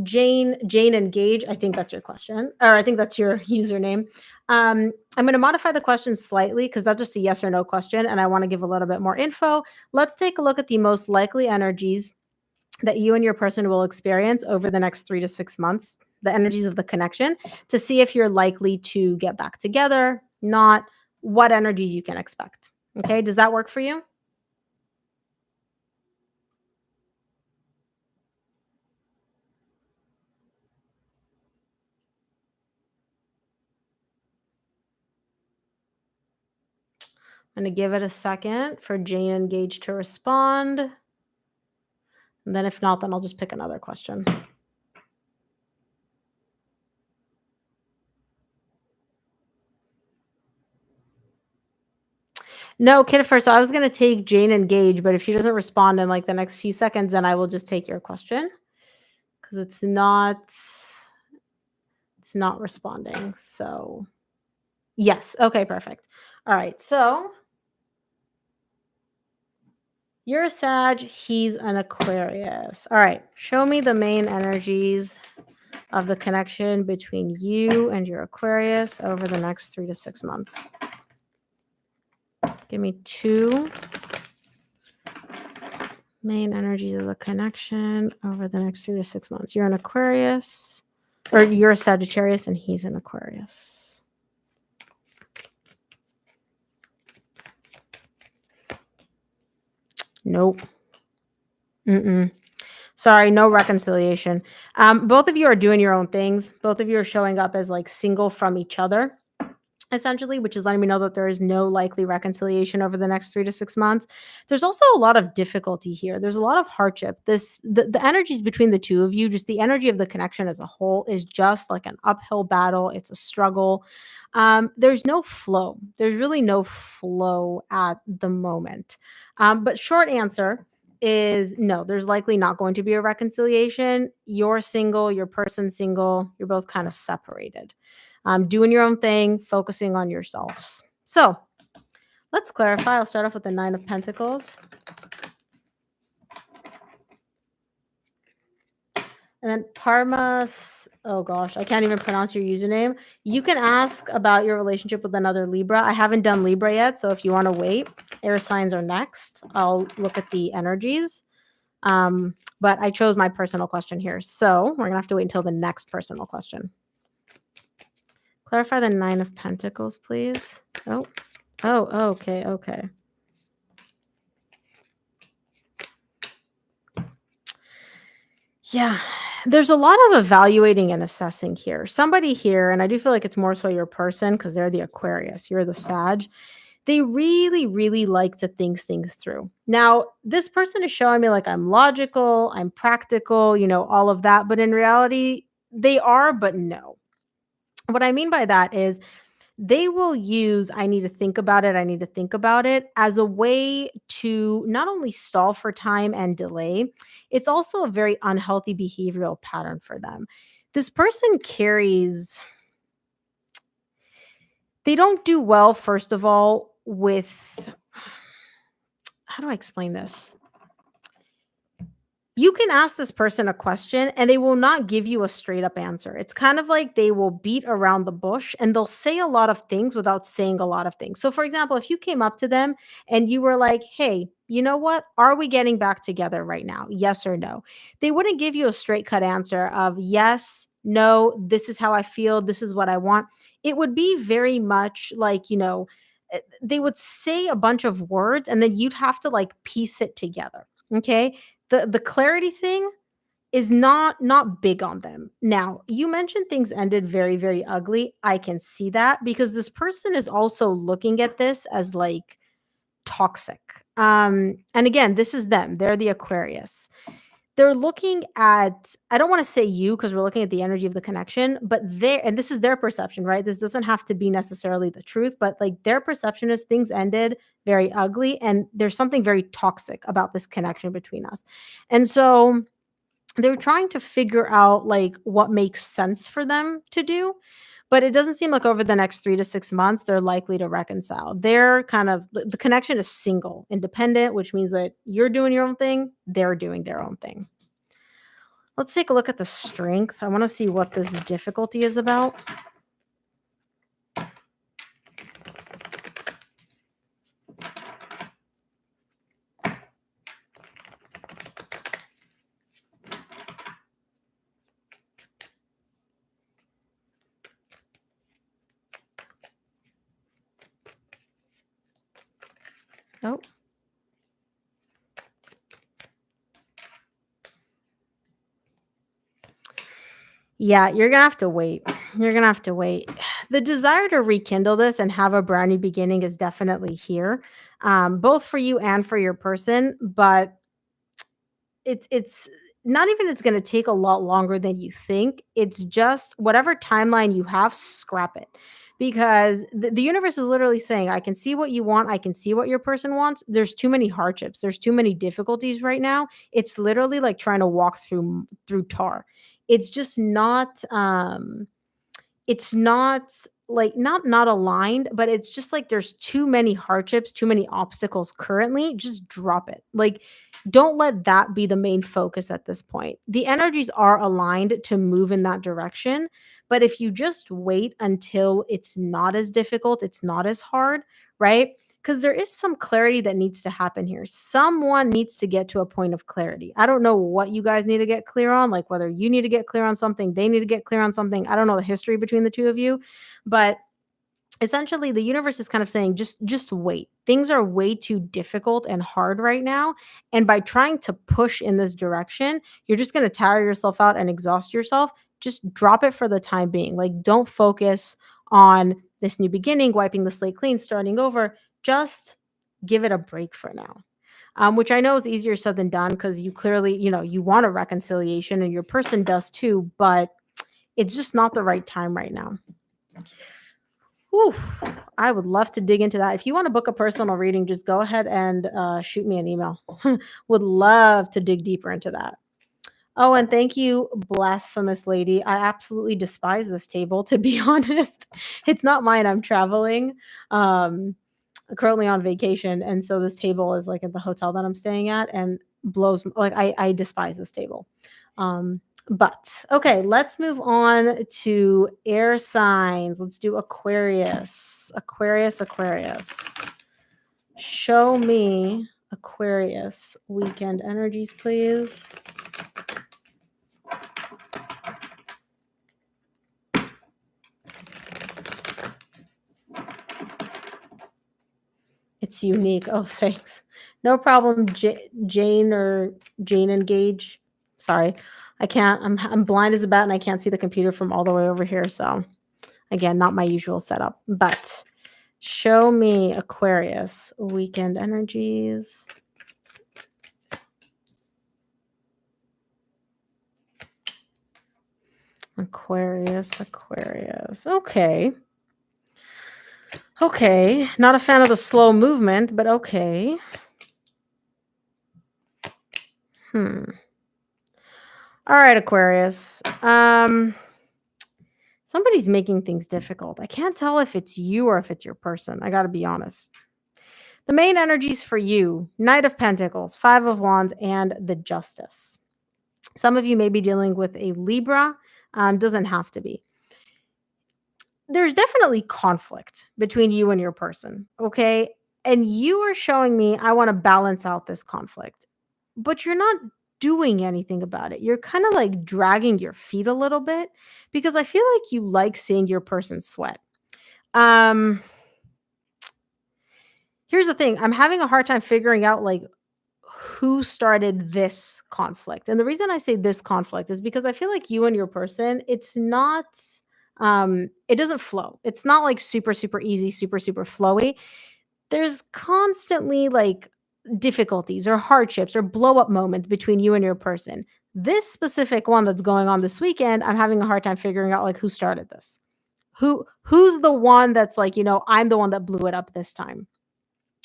Jane Engage. I think that's your question, or I think that's your username. I'm going to modify the question slightly because that's just a yes or no question, and I want to give a little bit more info. Let's take a look at the most likely energies that you and your person will experience over the next 3 to 6 months, the energies of the connection, to see if you're likely to get back together, not what energies you can expect. Okay, does that work for you? I'm going to give it a second for Jane Engage to respond. And then if not, then I'll just pick another question. No, Kittifer, so I was going to take Jane Engage, but if she doesn't respond in like the next few seconds, then I will just take your question because it's not responding. So yes. Okay, perfect. All right. So you're a Sag, he's an Aquarius. All right. Show me the main energies of the connection between you and your Aquarius over the next 3 to 6 months. Give me 2 main energies of the connection over the next 3 to 6 months. You're an Aquarius, or you're a Sagittarius and he's an Aquarius. Nope. Sorry, no reconciliation. Both of you are doing your own things. Both of you are showing up as like single from each other, essentially, which is letting me know that there is no likely reconciliation over the next 3 to 6 months. There's also a lot of difficulty here. There's a lot of hardship. The energies between the two of you, just the energy of the connection as a whole, is just like an uphill battle. It's a struggle. There's no flow. There's really no flow at the moment. But short answer is no, there's likely not going to be a reconciliation. You're single, your person's single, you're both kind of separated. Doing your own thing, focusing on yourselves. So let's clarify. I'll start off with the 9 of Pentacles. And then Parmas, oh gosh, I can't even pronounce your username. You can ask about your relationship with another Libra. I haven't done Libra yet, so if you want to wait, air signs are next. I'll look at the energies. But I chose my personal question here. So we're going to have to wait until the next personal question. Clarify the 9 of Pentacles, please. Oh, okay. Yeah, there's a lot of evaluating and assessing here. Somebody here, and I do feel like it's more so your person because they're the Aquarius, you're the Sag. They really, really like to think things through. Now, this person is showing me like I'm logical, I'm practical, all of that. But in reality, they are, but no. What I mean by that is they will use I need to think about it as a way to not only stall for time and delay, it's also a very unhealthy behavioral pattern for them. This person carries, they don't do well, first of all, with, how do I explain this? You can ask this person a question and they will not give you a straight up answer. It's kind of like they will beat around the bush and they'll say a lot of things without saying a lot of things. So, for example, if you came up to them and you were like, hey, you know what? Are we getting back together right now? Yes or no? They wouldn't give you a straight cut answer of yes, no, this is how I feel, this is what I want. It would be very much like, they would say a bunch of words and then you'd have to like piece it together. Okay, the clarity thing is not big on them. Now, you mentioned things ended very, very ugly. I can see that because this person is also looking at this as like toxic. And again, this is them. They're the Aquarius. They're looking at, I don't want to say you because we're looking at the energy of the connection, but and this is their perception, right? This doesn't have to be necessarily the truth, but like their perception is things ended very ugly and there's something very toxic about this connection between us. And so they're trying to figure out like what makes sense for them to do, but it doesn't seem like over the next 3 to 6 months they're likely to reconcile. They're kind of the connection is single, independent, which means that you're doing your own thing, they're doing their own thing. Let's take a look at the strength. I want to see what this difficulty is about. Oh, yeah, you're gonna have to wait. You're gonna have to wait. The desire to rekindle this and have a brand new beginning is definitely here, both for you and for your person. But it's not even it's gonna take a lot longer than you think. It's just whatever timeline you have, scrap it. Because the universe is literally saying, I can see what you want, I can see what your person wants. There's too many hardships, there's too many difficulties right now. It's literally like trying to walk through tar. It's just not it's not like not aligned, but it's just like there's too many hardships, too many obstacles currently. Just drop it. Like, don't let that be the main focus at this point. The energies are aligned to move in that direction, but if you just wait until it's not as difficult, it's not as hard, right? Because there is some clarity that needs to happen here. Someone needs to get to a point of clarity. I don't know what you guys need to get clear on, like whether you need to get clear on something, they need to get clear on something. I don't know the history between the two of you, but essentially the universe is kind of saying just wait. Things are way too difficult and hard right now, and by trying to push in this direction, you're just going to tire yourself out and exhaust yourself. Just drop it for the time being. Like, don't focus on this new beginning, wiping the slate clean, starting over. Just give it a break for now. Which I know is easier said than done because you clearly, you want a reconciliation and your person does too, but it's just not the right time right now. Whew, I would love to dig into that. If you want to book a personal reading, just go ahead and shoot me an email. Would love to dig deeper into that. Oh, and thank you, blasphemous lady. I absolutely despise this table, to be honest. It's not mine. I'm traveling, currently on vacation. And so this table is like at the hotel that I'm staying at and blows, like, I despise this table. But okay, let's move on to air signs. Let's do Aquarius. Aquarius. Show me Aquarius weekend energies, please. It's unique. Oh, thanks. No problem, Jane and Gage. Sorry. I can't. I'm blind as a bat and I can't see the computer from all the way over here. So again, not my usual setup. But show me Aquarius weekend energies. Aquarius. Okay. Okay. Not a fan of the slow movement, but okay. All right, Aquarius. Somebody's making things difficult. I can't tell if it's you or if it's your person. I got to be honest. The main energies for you: Knight of Pentacles, Five of Wands, and the Justice. Some of you may be dealing with a Libra, doesn't have to be. There's definitely conflict between you and your person, okay? And you are showing me I wanna balance out this conflict, but you're not doing anything about it. You're kinda, like, dragging your feet a little bit because I feel like you like seeing your person sweat. Um, Here's the thing, I'm having a hard time figuring out, like, who started this conflict. And the reason I say this conflict is because I feel like you and your person, it's not it doesn't flow. It's not like super super easy, super super flowy. There's constantly like difficulties or hardships or blow up moments between you and your person. This specific one that's going on this weekend, I'm having a hard time figuring out like who started this. Who's the one that's like, I'm the one that blew it up this time.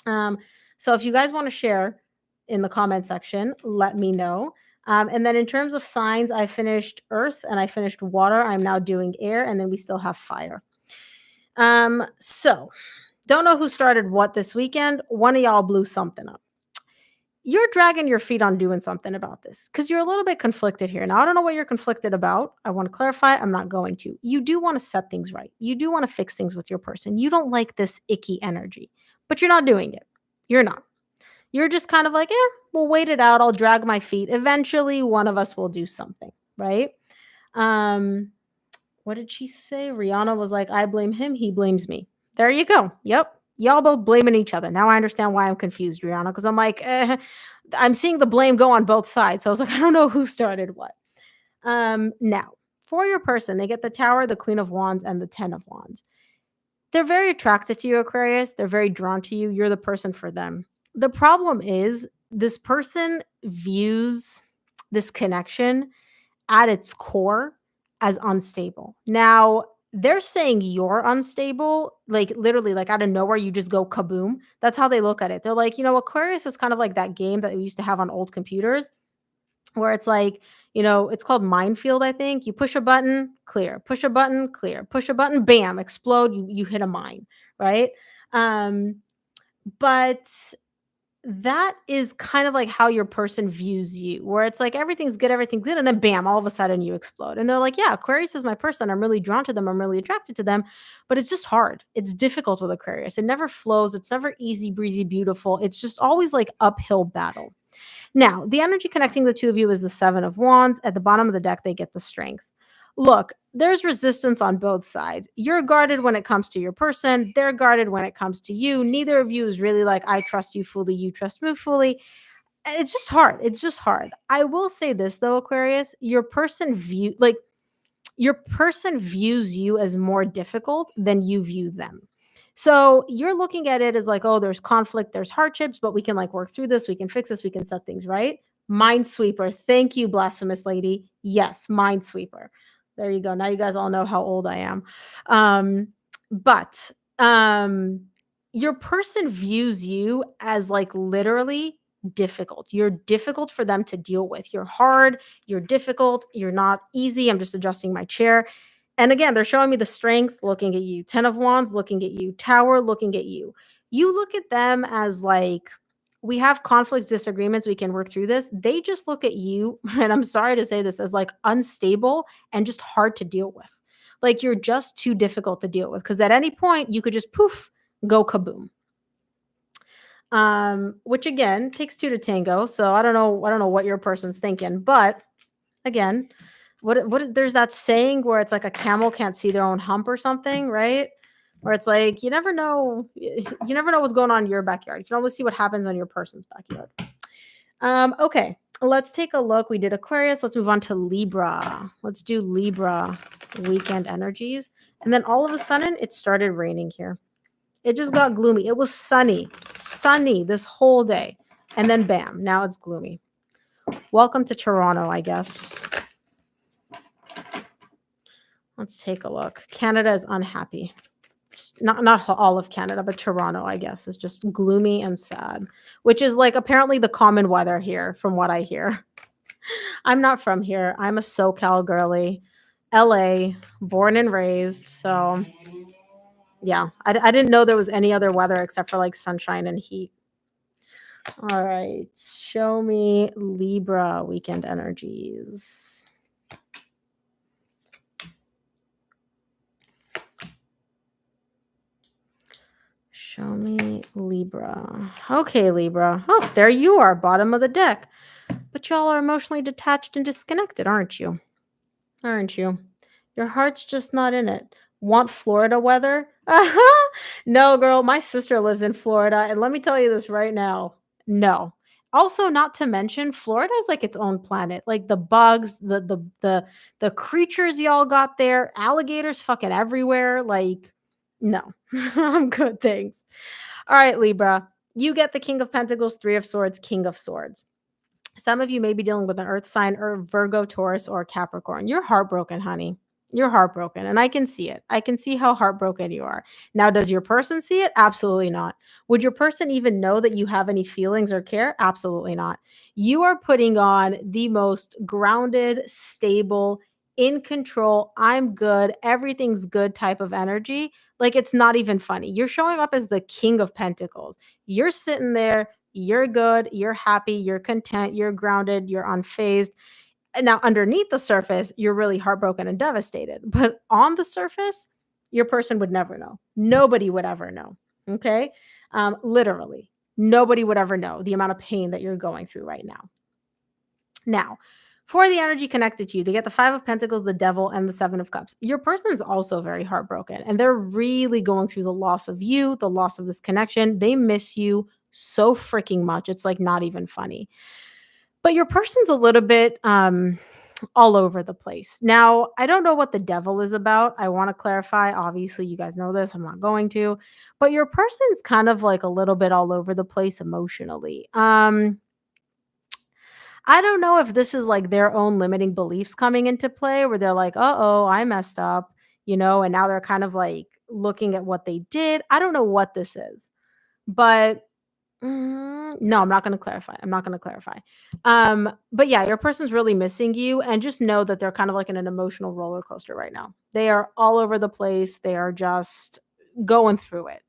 Um, so if you guys want to share in the comment section, let me know. And then in terms of signs, I finished earth and I finished water. I'm now doing air, and then we still have fire. So don't know who started what this weekend. One of y'all blew something up. You're dragging your feet on doing something about this because you're a little bit conflicted here. Now, I don't know what you're conflicted about. I want to clarify. I'm not going to. You do want to set things right. You do want to fix things with your person. You don't like this icky energy, but you're not doing it. You're not. You're just kind of like, we'll wait it out. I'll drag my feet. Eventually, one of us will do something, right? Um, what did she say? Rihanna was like, I blame him. He blames me. There you go. Yep. Y'all both blaming each other. Now I understand why I'm confused, Rihanna, because I'm like, I'm seeing the blame go on both sides. So I was like, I don't know who started what. Now, for your person, they get the Tower, the Queen of Wands, and the Ten of Wands. They're very attracted to you, Aquarius. They're very drawn to you. You're the person for them. The problem is this person views this connection at its core as unstable. Now, they're saying you're unstable, like literally, like out of nowhere, you just go kaboom. That's how they look at it. They're like, Aquarius is kind of like that game that we used to have on old computers where it's like, it's called minefield, I think. You push a button, clear, push a button, clear, push a button, bam, explode, you hit a mine, right? Um, but that is kind of like how your person views you, where it's like everything's good, and then bam, all of a sudden you explode. And they're like, yeah, Aquarius is my person. I'm really drawn to them. I'm really attracted to them, but it's just hard. It's difficult with Aquarius. It never flows. It's never easy breezy, beautiful. It's just always like uphill battle. Now, the energy connecting the two of you is the Seven of Wands. At the bottom of the deck, they get the Strength. Look, there's resistance on both sides. You're guarded when it comes to your person. They're guarded when it comes to you. Neither of you is really like, I trust you fully, you trust me fully. It's just hard. It's just hard. I will say this though, Aquarius, your person views you as more difficult than you view them. So you're looking at it as like, oh, there's conflict, there's hardships, but we can like work through this, we can fix this, we can set things right. Minesweeper. Thank you, blasphemous lady. Yes, Minesweeper. There you go. Now you guys all know how old I am. But your person views you as like literally difficult. You're difficult for them to deal with. You're hard, you're difficult, you're not easy. I'm just adjusting my chair. And again, they're showing me the Strength looking at you, 10 of Wands looking at you, Tower looking at you. You look at them as like, we have conflicts, disagreements, we can work through this. They just look at you, and I'm sorry to say this, as like unstable and just hard to deal with. Like you're just too difficult to deal with because at any point you could just poof, go kaboom. Which again takes two to tango. So I don't know what your person's thinking, but again, there's that saying where it's like a camel can't see their own hump or something, right? Where it's like you never know what's going on in your backyard. You can always see what happens on your person's backyard. Okay, let's take a look. We did Aquarius. Let's move on to Libra. Let's do Libra weekend energies. And then all of a sudden, it started raining here. It just got gloomy. It was sunny this whole day. And then bam, now it's gloomy. Welcome to Toronto, I guess. Let's take a look. Canada is unhappy. Not all of Canada, but Toronto, I guess, is just gloomy and sad, which is like apparently the common weather here from what I hear. I'm not from here. I'm a SoCal girly, LA, born and raised. So yeah, I didn't know there was any other weather except for like sunshine and heat. All right. Show me Libra weekend energies. Show me Libra. Okay, Libra. Oh, there you are, bottom of the deck. But y'all are emotionally detached and disconnected, aren't you? Aren't you? Your heart's just not in it. Want Florida weather? No, girl, my sister lives in Florida, and let me tell you this right now. No. Also, not to mention, Florida is like its own planet. Like the bugs, the creatures y'all got there, alligators fucking everywhere. Like, no. I'm good, thanks. All right, Libra. You get the King of Pentacles, Three of Swords, King of Swords. Some of you may be dealing with an earth sign or Virgo, Taurus, or Capricorn. You're heartbroken, honey. You're heartbroken. And I can see it. I can see how heartbroken you are. Now, does your person see it? Absolutely not. Would your person even know that you have any feelings or care? Absolutely not. You are putting on the most grounded, stable, in control, I'm good, everything's good type of energy. Like it's not even funny. You're showing up as the King of Pentacles. You're sitting there, you're good, you're happy, you're content, you're grounded, you're unfazed. And now, underneath the surface, you're really heartbroken and devastated. But on the surface, your person would never know. Nobody would ever know. Okay. Literally, nobody would ever know the amount of pain that you're going through right now. Now, for the energy connected to you, they get the Five of Pentacles, the Devil, and the Seven of Cups. Your person is also very heartbroken, and they're really going through the loss of you, the loss of this connection. They miss you so freaking much. It's like not even funny. But your person's a little bit all over the place. Now, I don't know what the Devil is about. I want to clarify. Obviously, you guys know this. I'm not going to. But your person's kind of like a little bit all over the place emotionally. I don't know if this is like their own limiting beliefs coming into play where they're like, "Uh-oh, I messed up," and now they're kind of like looking at what they did. I don't know what this is. But no, I'm not going to clarify. I'm not going to clarify. But yeah, your person's really missing you, and just know that they're kind of like in an emotional roller coaster right now. They are all over the place. They are just going through it.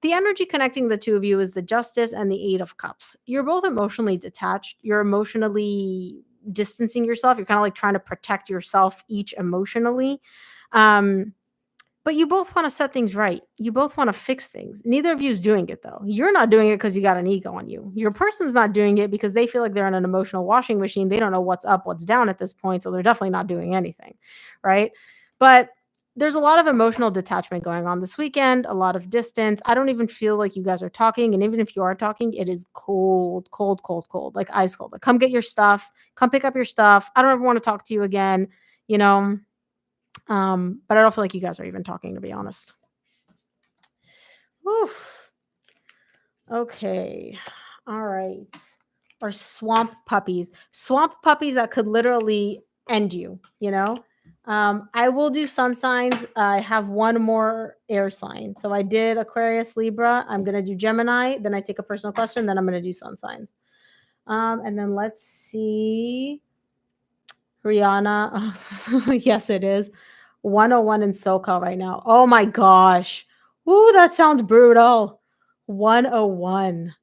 The energy connecting the two of you is the Justice and the Eight of Cups. You're both emotionally detached. You're emotionally distancing yourself. You're kind of like trying to protect yourself each emotionally. Um, but you both want to set things right. You both want to fix things. Neither of you is doing it though. You're not doing it because you got an ego on you. Your person's not doing it because they feel like they're in an emotional washing machine. They don't know what's up, what's down at this point. So they're definitely not doing anything. Right. But there's a lot of emotional detachment going on this weekend, a lot of distance. I don't even feel like you guys are talking. And even if you are talking, it is cold, cold, cold, cold, like ice cold. Like, come get your stuff, come pick up your stuff. I don't ever want to talk to you again, you know. But I don't feel like you guys are even talking, to be honest. Whew. Okay. All right. Or swamp puppies. Swamp puppies that could literally end you. I will do sun signs. I have one more air sign. So I did Aquarius, Libra. I'm going to do Gemini. Then I take a personal question. Then I'm going to do sun signs. And then let's see. Rihanna. Yes, it is. 101 in SoCal right now. Oh my gosh. Ooh, that sounds brutal. 101.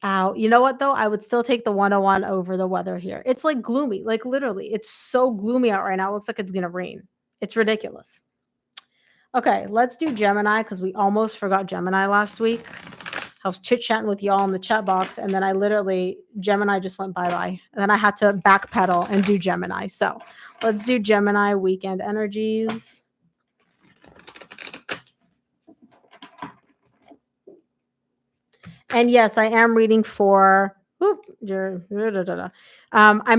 Ow. You know what though? I would still take the 101 over the weather here. It's like gloomy. Like literally, it's so gloomy out right now. It looks like it's gonna rain. It's ridiculous. Okay, let's do Gemini because we almost forgot Gemini last week. I was chit-chatting with y'all in the chat box, and then Gemini just went bye-bye. And then I had to backpedal and do Gemini. So let's do Gemini weekend energies. And yes, I am reading for I'm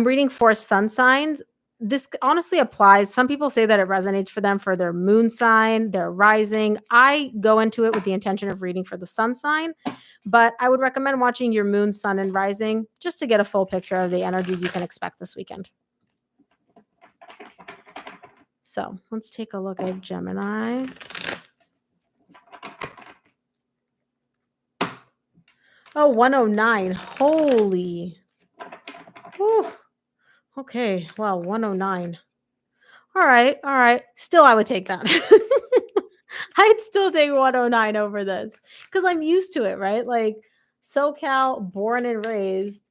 reading for sun signs. This honestly applies. Some people say that it resonates for them for their moon sign, their rising. I go into it with the intention of reading for the sun sign, but I would recommend watching your moon, sun, and rising just to get a full picture of the energies you can expect this weekend. So let's take a look at Gemini. Oh, 109. Holy. Whew. Okay. Wow, 109. All right. All right. Still, I would take that. I'd still take 109 over this because I'm used to it, right? Like, SoCal, born and raised.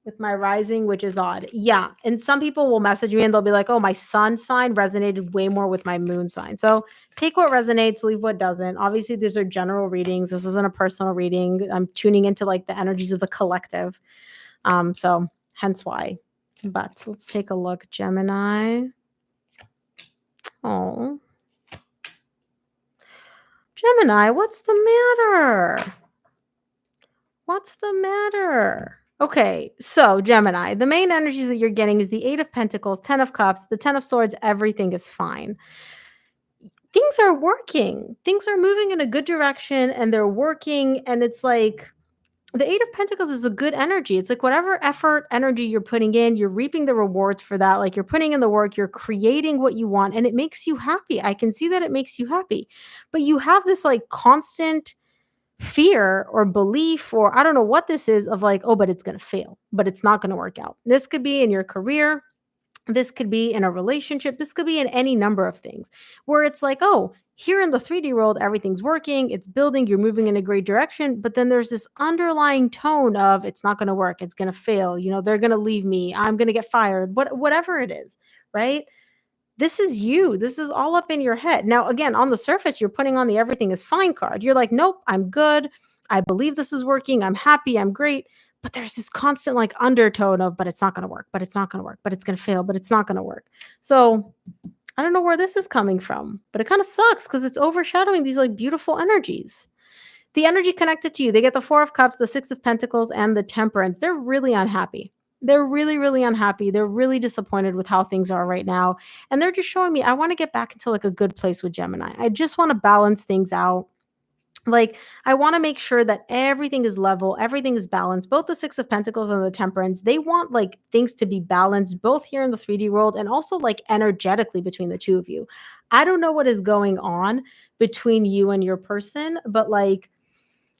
With my rising, which is odd. Yeah. And some people will message me and they'll be like, oh, my sun sign resonated way more with my moon sign. So take what resonates, leave what doesn't. Obviously, these are general readings. This isn't a personal reading. I'm tuning into like the energies of the collective. So hence why. But let's take a look. Gemini. Oh. Gemini, what's the matter? What's the matter? Okay, so Gemini, the main energies that you're getting is the Eight of Pentacles, 10 of Cups, the 10 of Swords, everything is fine. Things are working. Things are moving in a good direction and they're working. And it's like the Eight of Pentacles is a good energy. It's like whatever effort, energy you're putting in, you're reaping the rewards for that. Like you're putting in the work, you're creating what you want, and it makes you happy. I can see that it makes you happy. But you have this like constant fear or belief, or I don't know what this is, of like, oh, but it's going to fail, but it's not going to work out. This could be in your career. This could be in a relationship. This could be in any number of things where it's like, oh, here in the 3D world, everything's working, it's building, you're moving in a great direction. But then there's this underlying tone of it's not going to work, it's going to fail. They're going to leave me, I'm going to get fired, whatever it is, right? This is you. This is all up in your head. Now, again, on the surface, you're putting on the everything is fine card. You're like, nope, I'm good. I believe this is working. I'm happy. I'm great. But there's this constant like undertone of, but it's not going to work, but it's not going to work, but it's going to fail, but it's not going to work. So I don't know where this is coming from, but it kind of sucks because it's overshadowing these like beautiful energies. The energy connected to you, they get the Four of Cups, the Six of Pentacles, and the Temperance. They're really unhappy. They're really, really unhappy. They're really disappointed with how things are right now. And they're just showing me, I want to get back into like a good place with Gemini. I just want to balance things out. Like, I want to make sure that everything is level, everything is balanced. Both the Six of Pentacles and the Temperance, they want like things to be balanced, both here in the 3D world and also like energetically between the two of you. I don't know what is going on between you and your person, but like,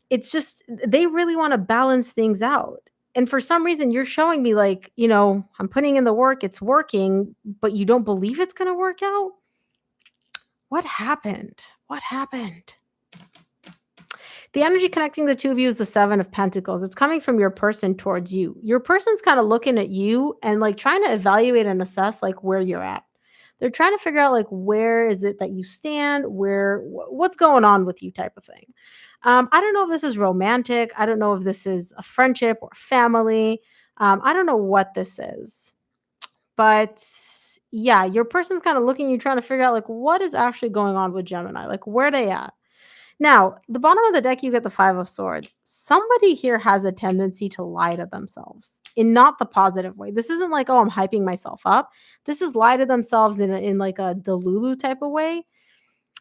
it's just they really want to balance things out. And for some reason, you're showing me like, I'm putting in the work, it's working, but you don't believe it's going to work out. What happened? What happened? The energy connecting the two of you is the Seven of Pentacles. It's coming from your person towards you. Your person's kind of looking at you and like trying to evaluate and assess like where you're at. They're trying to figure out like where is it that you stand, what's going on with you type of thing. I don't know if this is romantic. I don't know if this is a friendship or family. I don't know what this is. But yeah, your person's kind of looking at you trying to figure out like what is actually going on with Gemini, like where they at. Now, the bottom of the deck, you get the Five of Swords. Somebody here has a tendency to lie to themselves in not the positive way. This isn't like, oh, I'm hyping myself up. This is lie to themselves in like a Delulu type of way.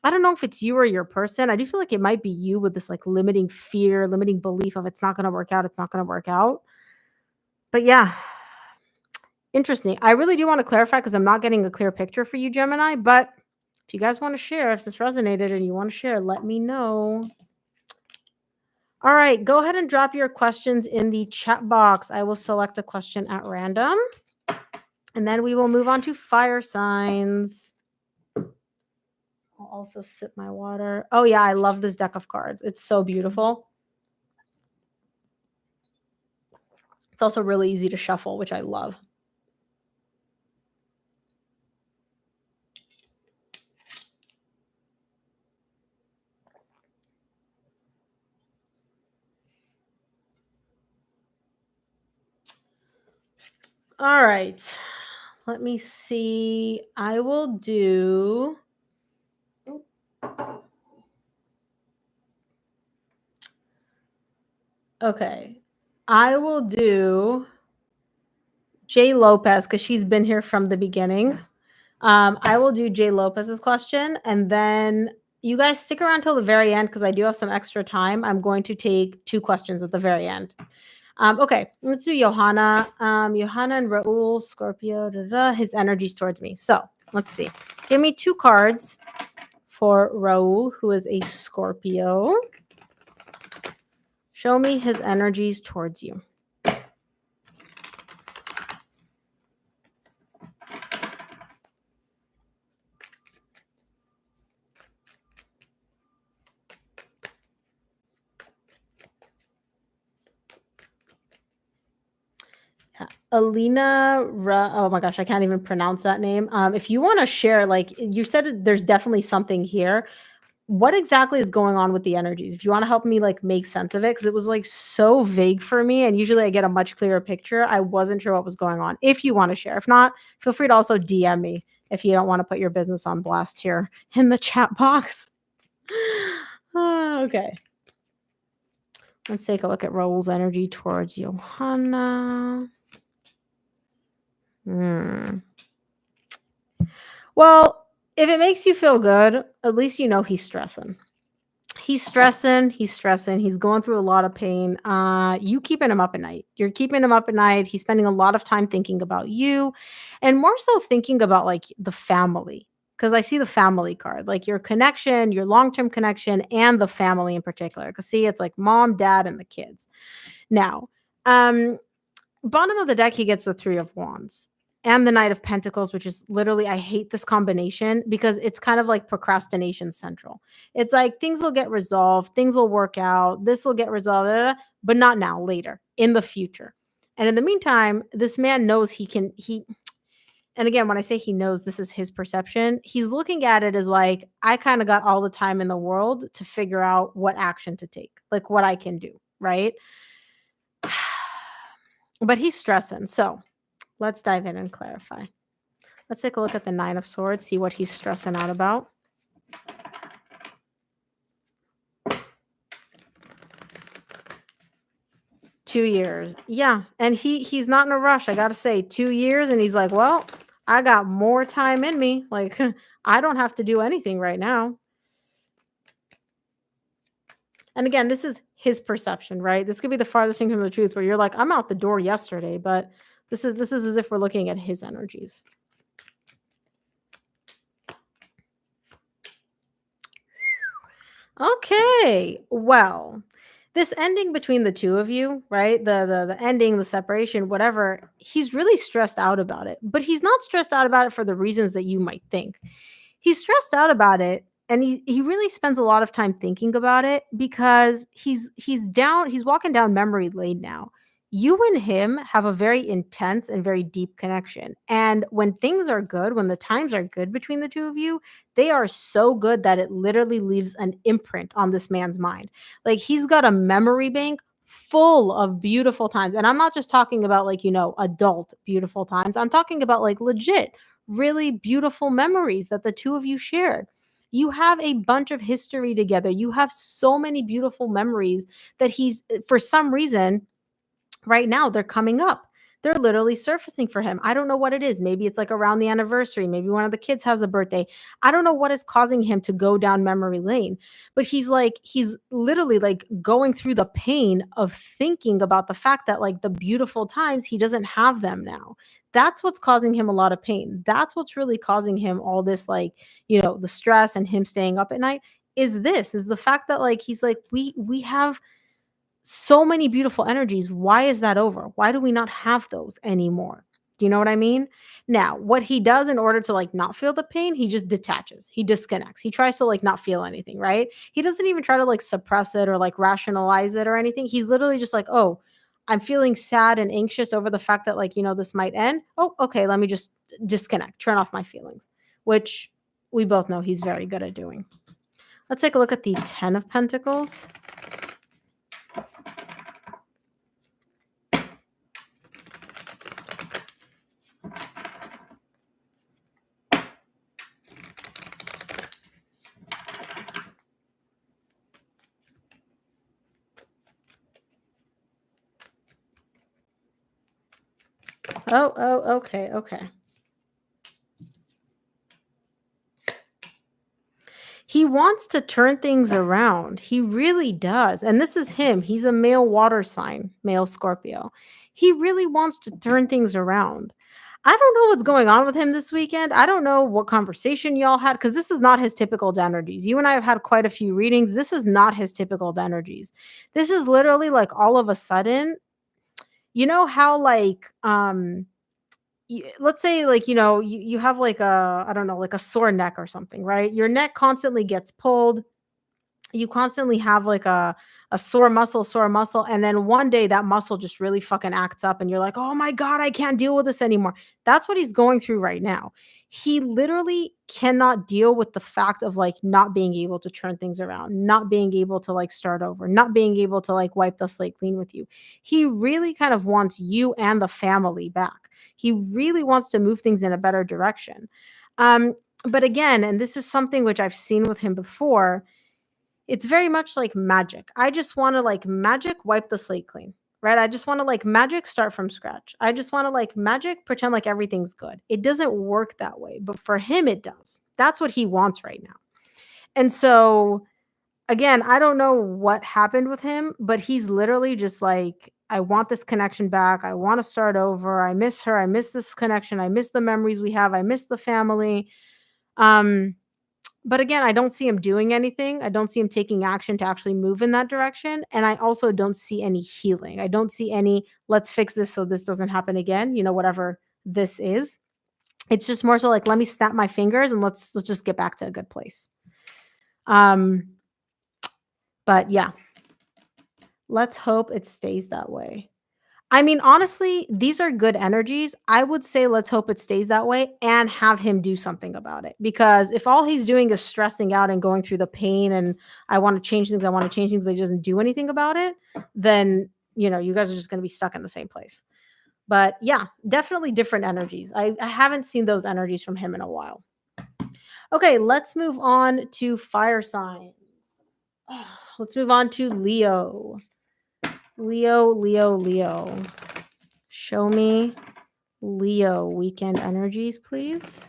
I don't know if it's you or your person. I do feel like it might be you with this like limiting fear, limiting belief of it's not going to work out. It's not going to work out. But yeah, interesting. I really do want to clarify because I'm not getting a clear picture for you, Gemini. But if you guys want to share, if this resonated and you want to share, let me know. All right, go ahead and drop your questions in the chat box. I will select a question at random. And then we will move on to fire signs. I'll also sip my water. Oh, yeah, I love this deck of cards. It's so beautiful. It's also really easy to shuffle, which I love. All right. Let me see. I will do... Okay. I will do Jay Lopez because she's been here from the beginning. I will do Jay Lopez's question, and then you guys stick around till the very end because I do have some extra time. I'm going to take 2 questions at the very end. Okay, let's do Johanna. Johanna and Raul, Scorpio, his energy's towards me. So let's see. Give me 2 cards for Raul, who is a Scorpio. Show me his energies towards you. Oh my gosh, I can't even pronounce that name. If you want to share, like you said, there's definitely something here. What exactly is going on with the energies? If you want to help me like make sense of it, because it was like so vague for me, and usually I get a much clearer picture. I wasn't sure what was going on. If you want to share, if not, feel free to also DM me if you don't want to put your business on blast here in the chat box. Okay, let's take a look at Raul's energy towards Johanna. Hmm. Well, if it makes you feel good, at least you know he's stressing. He's stressing, he's going through a lot of pain. You keeping him up at night. You're keeping him up at night. He's spending a lot of time thinking about you and more so thinking about like the family. Because I see the family card, like your connection, your long-term connection, and the family in particular. Because see, it's like mom, dad, and the kids. Now, um, bottom of the deck, he gets the Three of Wands and the Knight of Pentacles, which is literally, I hate this combination because it's kind of like procrastination central. It's like things will get resolved, things will work out, this will get resolved, but not now, later, in the future. And in the meantime, this man knows and again, when I say he knows, this is his perception. He's looking at it as like, I kind of got all the time in the world to figure out what action to take, like what I can do, right? But he's stressing. So let's dive in and clarify. Let's take a look at the Nine of Swords, see what he's stressing out about. Two years. Yeah. And he's not in a rush. I gotta say, 2 years, and he's like, well, I got more time in me. Like, I don't have to do anything right now. And again, this is his perception, right? This could be the farthest thing from the truth where you're like, I'm out the door yesterday, but this is as if we're looking at his energies. Okay. Well, this ending between the two of you, right? The ending, the separation, whatever, he's really stressed out about it. But he's not stressed out about it for the reasons that you might think. He's stressed out about it, and he really spends a lot of time thinking about it because he's walking down memory lane now. You and him have a very intense and very deep connection. And when things are good, when the times are good between the two of you, they are so good that it literally leaves an imprint on this man's mind. Like he's got a memory bank full of beautiful times. And I'm not just talking about like, adult beautiful times. I'm talking about like legit really beautiful memories that the two of you shared. You have a bunch of history together. You have so many beautiful memories that for some reason, right now they're coming up. They're literally surfacing for him. I don't know what it is. Maybe it's like around the anniversary. Maybe one of the kids has a birthday. I don't know what is causing him to go down memory lane, but he's literally like going through the pain of thinking about the fact that like the beautiful times, he doesn't have them now. That's what's causing him a lot of pain. That's what's really causing him all this, like, the stress and him staying up at night is the fact that like he's like, we have so many beautiful energies. Why is that over? Why do we not have those anymore? Do you know what I mean? Now, what he does in order to like not feel the pain, he just detaches. He disconnects. He tries to like not feel anything, right? He doesn't even try to like suppress it or like rationalize it or anything. He's literally just like, "Oh, I'm feeling sad and anxious over the fact that like, this might end. Oh, okay, let me just disconnect, turn off my feelings," which we both know he's very good at doing. Let's take a look at the 10 of Pentacles. Oh, okay, okay. He wants to turn things around. He really does. And this is him. He's a male water sign, male Scorpio. He really wants to turn things around. I don't know what's going on with him this weekend. I don't know what conversation y'all had because this is not his typical energies. You and I have had quite a few readings. This is not his typical energies. This is literally like all of a sudden, you know how like let's say like you have like a, I don't know, like a sore neck or something, right? Your neck constantly gets pulled. You constantly have like a sore muscle, and then one day that muscle just really fucking acts up and you're like, "Oh my god, I can't deal with this anymore." That's what he's going through right now. He literally cannot deal with the fact of, like, not being able to turn things around, not being able to, like, start over, not being able to, like, wipe the slate clean with you. He really kind of wants you and the family back. He really wants to move things in a better direction. Um, but again, and this is something which I've seen with him before, it's very much like magic. I just wanna, like, magic wipe the slate clean, right? I just wanna, like, magic start from scratch. I just wanna, like, magic pretend like everything's good. It doesn't work that way, but for him, it does. That's what he wants right now. And so, again, I don't know what happened with him, but he's literally just like, "I want this connection back. I wanna start over. I miss her. I miss this connection. I miss the memories we have. I miss the family." Um but again, I don't see him doing anything. I don't see him taking action to actually move in that direction, and I also don't see any healing. I don't see any, "Let's fix this so this doesn't happen again," whatever this is. It's just more so like, "Let me snap my fingers and let's just get back to a good place." Um, but yeah, let's hope it stays that way. I mean, honestly, these are good energies. I would say let's hope it stays that way and have him do something about it. Because if all he's doing is stressing out and going through the pain and I want to change things, I want to change things, but he doesn't do anything about it, then, you guys are just going to be stuck in the same place. But yeah, definitely different energies. I haven't seen those energies from him in a while. Okay, let's move on to fire signs. Let's move on to Leo. Leo, Leo, Leo. Show me Leo weekend energies, please.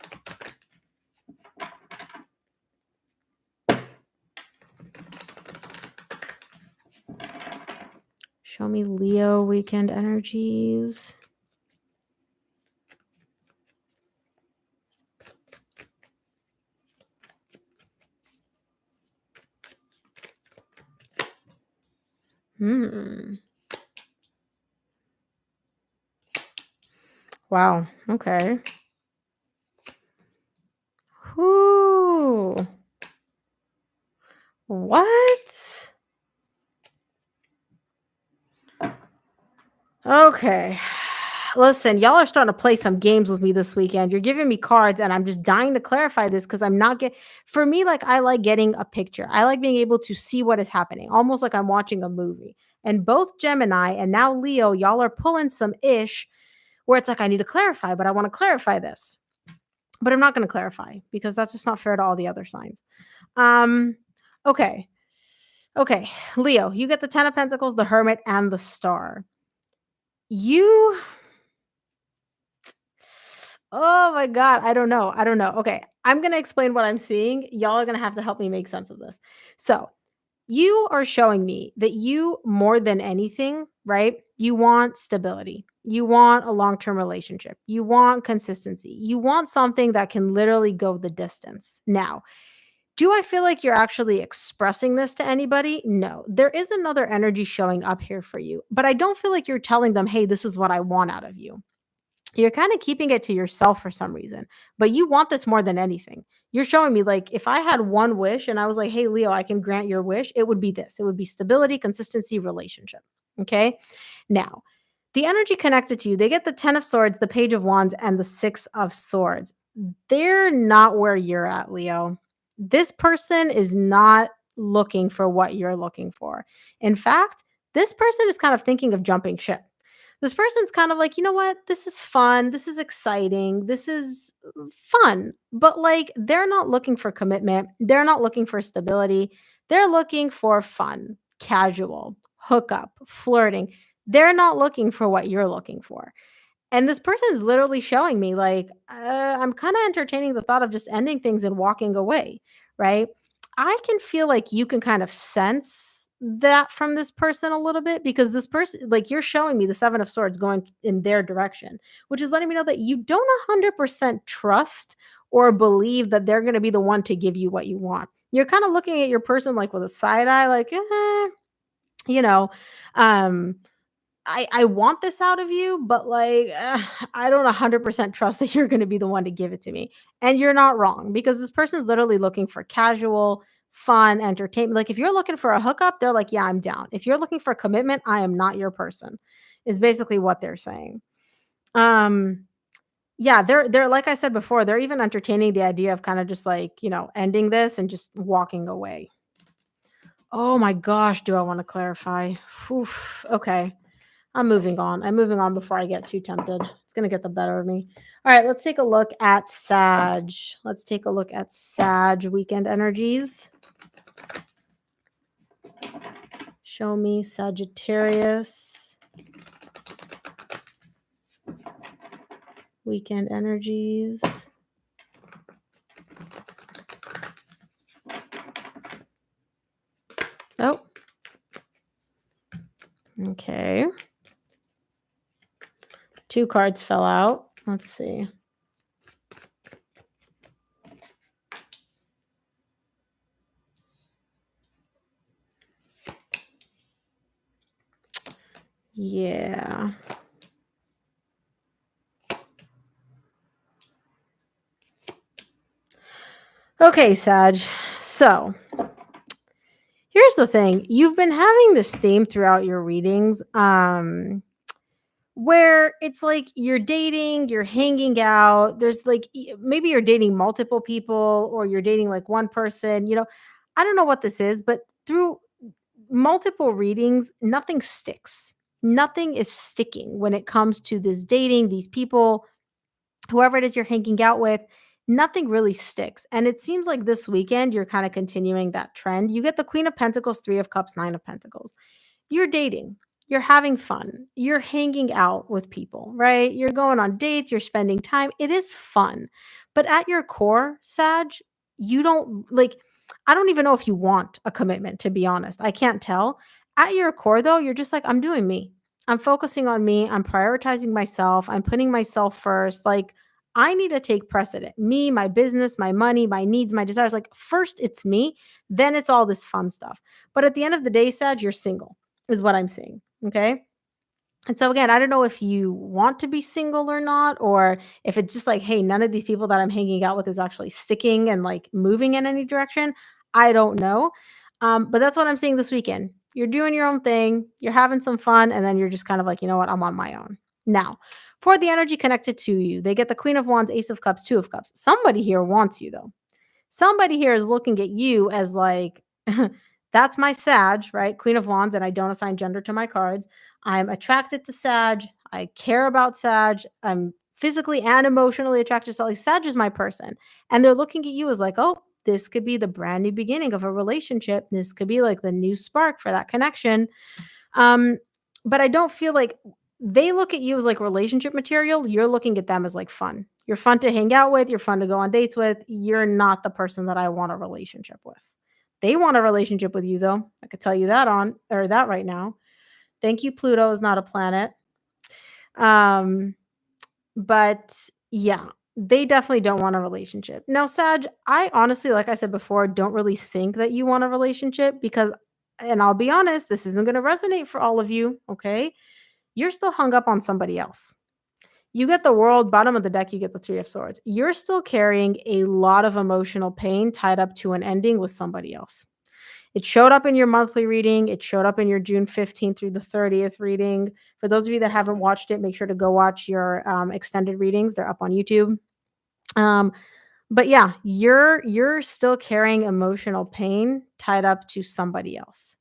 Show me Leo weekend energies. Hmm. Wow. Okay. Whoo. What? Okay. Listen, y'all are starting to play some games with me this weekend. You're giving me cards, and I'm just dying to clarify this because I'm not get. For me, like I like getting a picture. I like being able to see what is happening, almost like I'm watching a movie. And both Gemini and now Leo, y'all are pulling some ish where it's like I need to clarify, but I want to clarify this, but I'm not going to clarify because that's just not fair to all the other signs. Um, okay, okay, Leo, you get the Ten of Pentacles, the Hermit, and the Star. You Oh my god, I don't know. Okay, I'm gonna explain what I'm seeing. Y'all are gonna have to help me make sense of this. So, you are showing me that you, more than anything, right? You want stability. You want a long-term relationship. You want consistency. You want something that can literally go the distance. Now, do I feel like you're actually expressing this to anybody? No. There is another energy showing up here for you, but I don't feel like you're telling them, "Hey, this is what I want out of you." You're kinda keeping it to yourself for some reason, but you want this more than anything. You're showing me, like, if I had one wish and I was like, "Hey, Leo, I can grant your wish," it would be this. It would be stability, consistency, relationship, okay? Now, the energy connected to you, they get the 10 of swords, the page of wands, and the 6 of swords. They're not where you're at, Leo. This person is not looking for what you're looking for. In fact, this person is kind of thinking of jumping ship. This person's kind of like, "You know what? This is fun. This is exciting. This is fun." But like they're not looking for commitment. They're not looking for stability. They're looking for fun, casual, hookup, flirting. They're not looking for what you're looking for. And this person is literally showing me like, I'm kind of entertaining the thought of just ending things and walking away, right? I can feel like you can kind of sense that from this person a little bit because this person, like you're showing me the 7 of swords going in their direction, which is letting me know that you don't 100% trust or believe that they're going to be the one to give you what you want. You're kind of looking at your person like with a side eye, like, you know, um, I want this out of you, but, like, I don't 100% trust that you're gonna be the one to give it to me, and you're not wrong because this person's literally looking for casual, fun, entertainment. Like if you're looking for a hookup, they're like, yeah, I'm down. If you're looking for commitment, I am not your person, is basically what they're saying. Um, yeah, they're like I said before, they're even entertaining the idea of kind of just like, ending this and just walking away. Oh my gosh, do I want to clarify? Oof, okay. I'm moving on. I'm moving on before I get too tempted. It's going to get the better of me. All right, let's take a look at Sag. Let's take a look at Sag weekend energies. Show me Sagittarius weekend energies. Oh. Okay. 2 cards fell out. Let's see. Yeah. Okay, Sag. So, here's the thing. You've been having this theme throughout your readings, where it's like you're dating, you're hanging out. There's like maybe you're dating multiple people or you're dating like one person. I don't know what this is, but through multiple readings, nothing sticks. Nothing is sticking when it comes to this dating, these people, whoever it is you're hanging out with. Nothing really sticks. And it seems like this weekend you're kind of continuing that trend. You get the Queen of Pentacles, 3 of Cups, 9 of Pentacles. You're dating, you're having fun, you're hanging out with people, right? You're going on dates, you're spending time. It is fun. But at your core, Sag, you don't like, I don't even know if you want a commitment, to be honest. I can't tell. At your core, though, you're just like, I'm doing me. I'm focusing on me. I'm prioritizing myself. I'm putting myself first. Like, I need to take precedent. Me, my business, my money, my needs, my desires. Like, first it's me, then it's all this fun stuff. But at the end of the day, Sag, you're single is what I'm seeing. Okay. And so again, I don't know if you want to be single or not, or if it's just like, hey, none of these people that I'm hanging out with is actually sticking and like moving in any direction. I don't know. But that's what I'm seeing this weekend. You're doing your own thing, you're having some fun, and then you're just kind of like, you know what, I'm on my own. Now, for the energy connected to you, they get the Queen of Wands, Ace of Cups, 2 of Cups. Somebody here wants you though. Somebody here is looking at you as like, that's my Sag, right? Queen of Wands, and I don't assign gender to my cards. I'm attracted to Sag. I care about Sag. I'm physically and emotionally attracted to Sag. Like, Sag is my person. And they're looking at you as like, oh, this could be the brand new beginning of a relationship. This could be like the new spark for that connection. Um, but I don't feel like they look at you as like relationship material. You're looking at them as like fun. You're fun to hang out with. You're fun to go on dates with. You're not the person that I want a relationship with. They want a relationship with you, though. I could tell you that right now. Thank you, Pluto is not a planet. Um, but yeah, they definitely don't want a relationship. Now, Sag, I honestly, like I said before, don't really think that you want a relationship because, and I'll be honest, this isn't going to resonate for all of you. Okay. You're still hung up on somebody else. You get the World, bottom of the deck, you get the 3 of Swords. You're still carrying a lot of emotional pain tied up to an ending with somebody else. It showed up in your monthly reading. It showed up in your June 15th through the 30th reading. For those of you that haven't watched it, make sure to go watch your extended readings. They're up on YouTube. But yeah, you're still carrying emotional pain tied up to somebody else.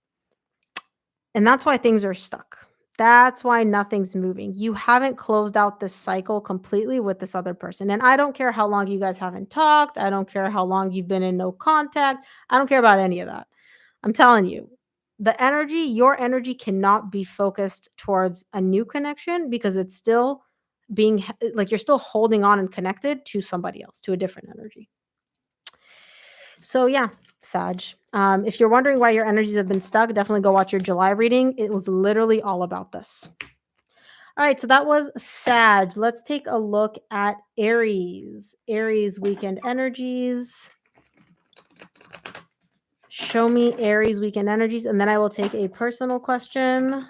And that's why things are stuck. That's why nothing's moving. You haven't closed out this cycle completely with this other person. And I don't care how long you guys haven't talked. I don't care how long you've been in no contact. I don't care about any of that. I'm telling you, your energy cannot be focused towards a new connection because it's still being like you're still holding on and connected to somebody else, to a different energy. So yeah, Sag. If you're wondering why your energies have been stuck, definitely go watch your July reading. It was literally all about this. All right, so that was Sag. Let's take a look at Aries. Aries weekend energies. Show me Aries weekend energies, and then I will take a personal question.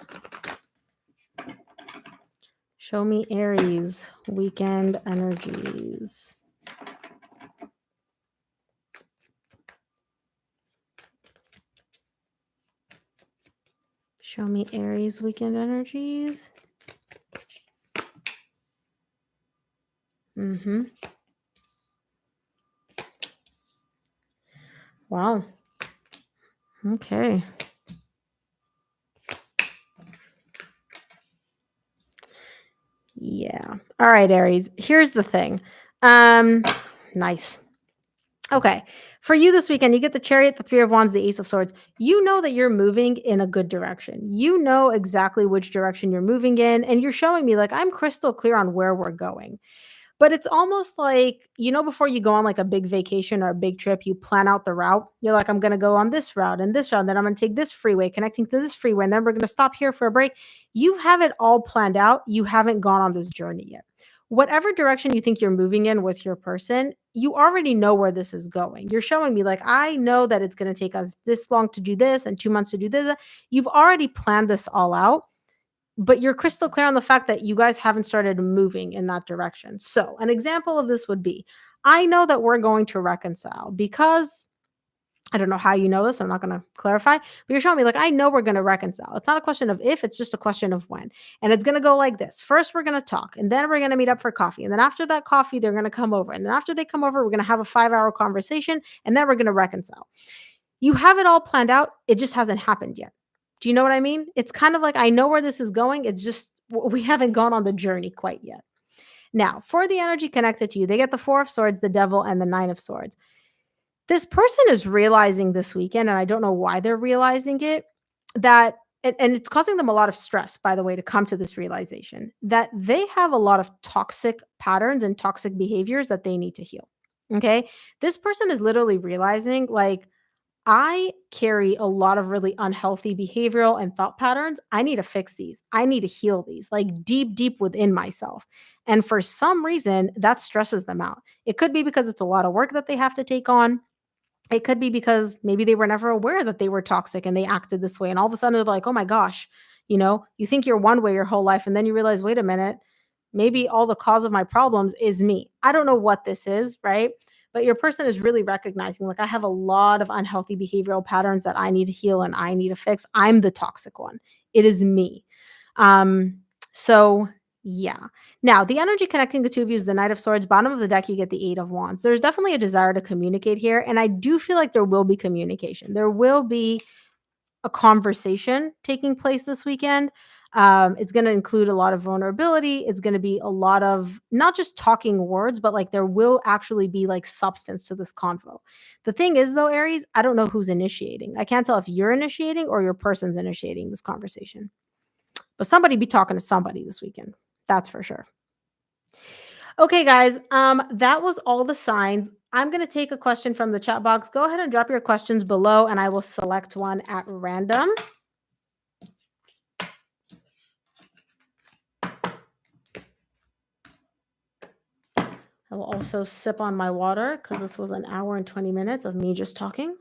Show me Aries weekend energies. Show me Aries weekend energies. Mm-hmm. Wow. Okay. Yeah. All right, Aries. Here's the thing. Um, nice. Okay. For you this weekend, you get the Chariot, the Three of Wands, the Ace of Swords. You know that you're moving in a good direction. You know exactly which direction you're moving in, and you're showing me like I'm crystal clear on where we're going. But it's almost like, before you go on like a big vacation or a big trip, you plan out the route. You're like, I'm going to go on this route and this route, and then I'm going to take this freeway connecting to this freeway, and then we're going to stop here for a break. You have it all planned out. You haven't gone on this journey yet. Whatever direction you think you're moving in with your person, you already know where this is going. You're showing me, like, I know that it's going to take us this long to do this and 2 months to do this. You've already planned this all out, but you're crystal clear on the fact that you guys haven't started moving in that direction. So, an example of this would be, I know that we're going to reconcile because I don't know how you know this. I'm not going to clarify, but you're showing me like, I know we're going to reconcile. It's not a question of if, it's just a question of when. And it's going to go like this. First, we're going to talk, and then we're going to meet up for coffee. And then after that coffee, they're going to come over. And then after they come over, we're going to have a 5-hour conversation, and then we're going to reconcile. You have it all planned out. It just hasn't happened yet. Do you know what I mean? It's kind of like, I know where this is going. It's just we haven't gone on the journey quite yet. Now, for the energy connected to you, they get the Four of Swords, the Devil, and the Nine of Swords. This person is realizing this weekend, and I don't know why they're realizing it, that and it's causing them a lot of stress, by the way, to come to this realization that they have a lot of toxic patterns and toxic behaviors that they need to heal. Okay. This person is literally realizing, like, I carry a lot of really unhealthy behavioral and thought patterns. I need to fix these. I need to heal these, like deep, deep within myself. And for some reason, that stresses them out. It could be because it's a lot of work that they have to take on. It could be because maybe they were never aware that they were toxic and they acted this way. And all of a sudden they're like, oh my gosh, you think you're one way your whole life. And then you realize, wait a minute, maybe all the cause of my problems is me. I don't know what this is, right? But your person is really recognizing, like, I have a lot of unhealthy behavioral patterns that I need to heal and I need to fix. I'm the toxic one. It is me. So yeah. Now, the energy connecting the two of you is the Knight of Swords. Bottom of the deck, you get the Eight of Wands. There's definitely a desire to communicate here. And I do feel like there will be communication. There will be a conversation taking place this weekend. It's going to include a lot of vulnerability. It's going to be a lot of not just talking words, but like there will actually be like substance to this convo. The thing is, though, Aries, I don't know who's initiating. I can't tell if you're initiating or your person's initiating this conversation. But somebody be talking to somebody this weekend. That's for sure. Okay, guys, that was all the signs. I'm going to take a question from the chat box. Go ahead and drop your questions below, and I will select one at random. I will also sip on my water because this was an hour and 20 minutes of me just talking.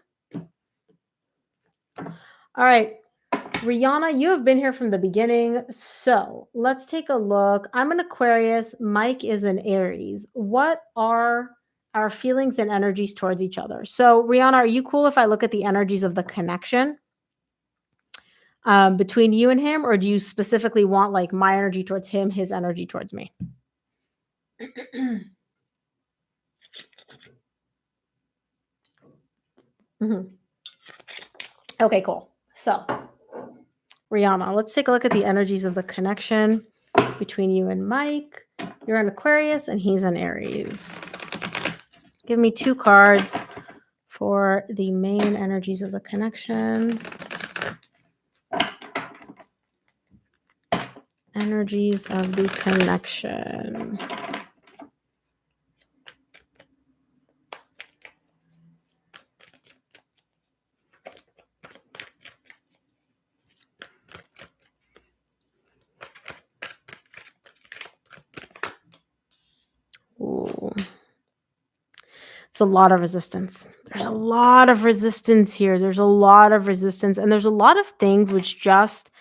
All right. Rihanna, you have been here from the beginning. So let's take a look. I'm an Aquarius. Mike is an Aries. What are our feelings and energies towards each other? So Rihanna, are you cool if I look at the energies of the connection between you and him? Or do you specifically want like my energy towards him, his energy towards me? Mm-hmm. Okay, cool. So Rihanna, let's take a look at the energies of the connection between you and Mike. You're an Aquarius and he's an Aries. Give me 2 cards for the main energies of the connection. Energies of the connection. Ooh. It's a lot of resistance. There's a lot of resistance here. There's a lot of resistance. And there's a lot of things which just,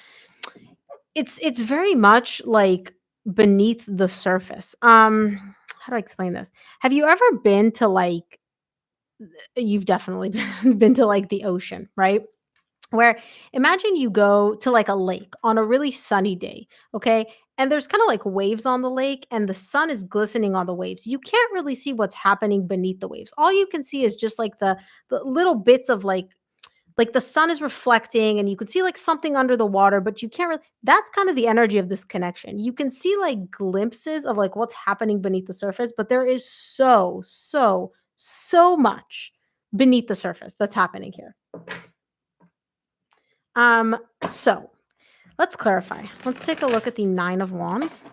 it's very much like beneath the surface. How do I explain this? Have you ever been to like, you've definitely been to like the ocean, right? Where imagine you go to like a lake on a really sunny day, okay? And there's kind of like waves on the lake and the sun is glistening on the waves. You can't really see what's happening beneath the waves. All you can see is just like the little bits of like the sun is reflecting and you can see like something under the water, but you can't really that's kind of the energy of this connection. You can see like glimpses of like what's happening beneath the surface, but there is so much beneath the surface that's happening here. So let's clarify. Let's take a look at the 9 of Wands.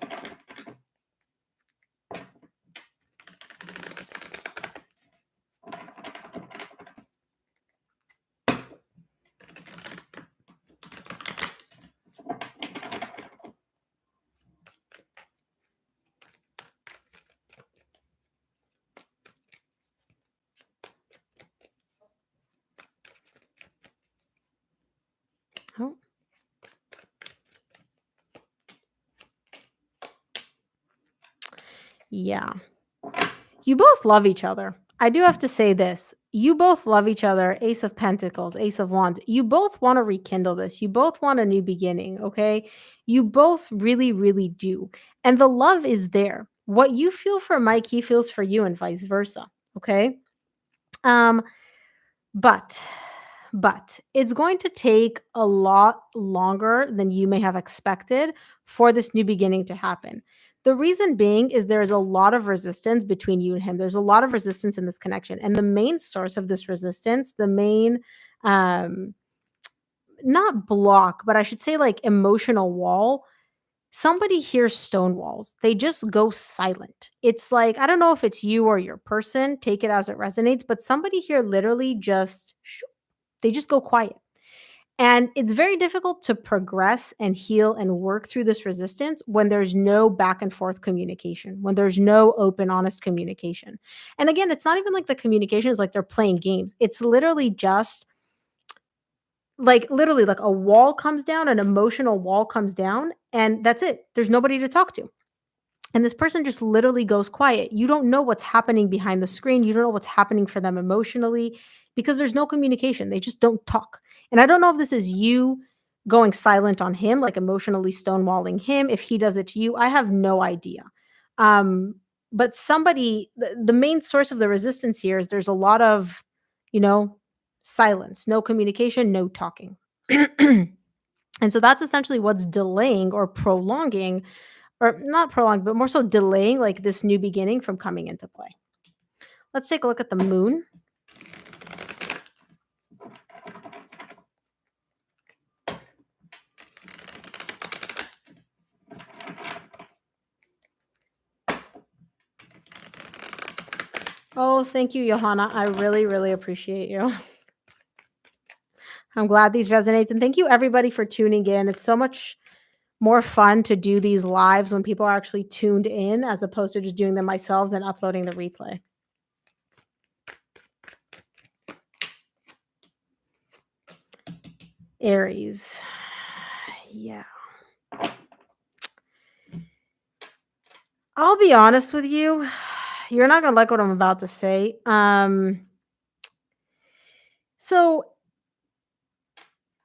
Oh, yeah. You both love each other. I do have to say this. You both love each other. Ace of Pentacles, Ace of Wands. You both want to rekindle this. You both want a new beginning, okay? You both really, really do. And the love is there. What you feel for Mike, he feels for you, and vice versa, okay? Um, but it's going to take a lot longer than you may have expected for this new beginning to happen. The reason being is there's a lot of resistance between you and him. There's a lot of resistance in this connection. And the main source of this resistance, the main um not block, but I should say like emotional wall, somebody hears stone walls. They just go silent. It's like, I don't know if it's you or your person, take it as it resonates, but somebody here literally just they just go quiet. And it's very difficult to progress and heal and work through this resistance when there's no back and forth communication, when there's no open, honest communication. And again, it's not even like the communication is like they're playing games. It's literally just like literally like a wall comes down, an emotional wall comes down, and that's it. There's nobody to talk to. And this person just literally goes quiet. You don't know what's happening behind the screen. You don't know what's happening for them emotionally because there's no communication. They just don't talk. And I don't know if this is you going silent on him, like emotionally stonewalling him, if he does it to you. I have no idea. Um, but somebody, the main source of the resistance here is there's a lot of, you know, silence, no communication, no talking. And so that's essentially what's delaying or prolonging or not prolonged, but more so delaying like this new beginning from coming into play. Let's take a look at the moon. Oh, thank you, Johanna. I really, really appreciate you. I'm glad these resonates. And thank you everybody for tuning in. It's so much more fun to do these lives when people are actually tuned in as opposed to just doing them myself and uploading the replay. Aries. Yeah. I'll be honest with you. You're not gonna like what I'm about to say. So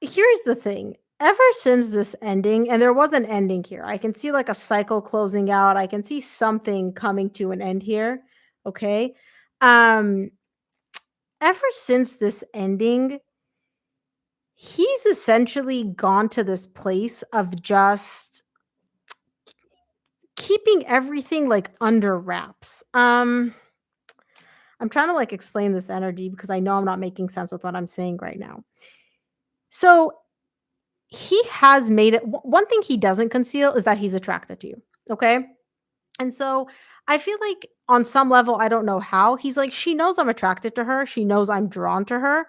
here's the thing. Ever since this ending, and there was an ending here, I can see like a cycle closing out. I can see something coming to an end here. Okay. Um, ever since this ending, he's essentially gone to this place of just keeping everything like under wraps. I'm trying to like explain this energy because I know I'm not making sense with what I'm saying right now. So he has made it one thing he doesn't conceal is that he's attracted to you, okay? And so I feel like on some level, I don't know how, he's like, she knows I'm attracted to her, she knows I'm drawn to her.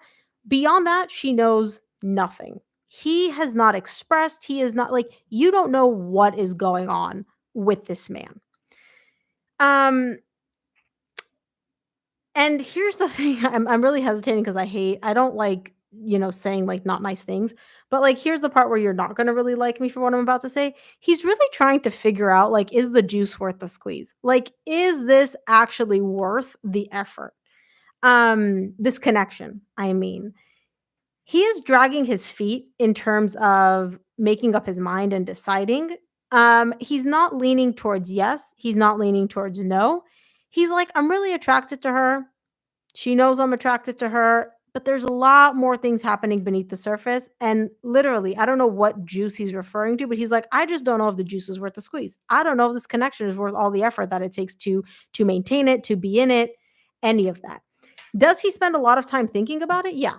Beyond that, she knows nothing. He has not expressed, he is not like you don't know what is going on with this man. Um And here's the thing, I'm really hesitating because I don't like, saying, like, not nice things, but, like, here's the part where you're not gonna really like me for what I'm about to say. He's really trying to figure out, like, is the juice worth the squeeze? Like, is this actually worth the effort? This connection, I mean. He is dragging his feet in terms of making up his mind and deciding. He's not leaning towards yes. He's not leaning towards no. He's like, I'm really attracted to her. She knows I'm attracted to her, but there's a lot more things happening beneath the surface. And literally, I don't know what juice he's referring to, but he's like, I just don't know if the juice is worth the squeeze. I don't know if this connection is worth all the effort that it takes to maintain it, to be in it, any of that. Does he spend a lot of time thinking about it? Yeah.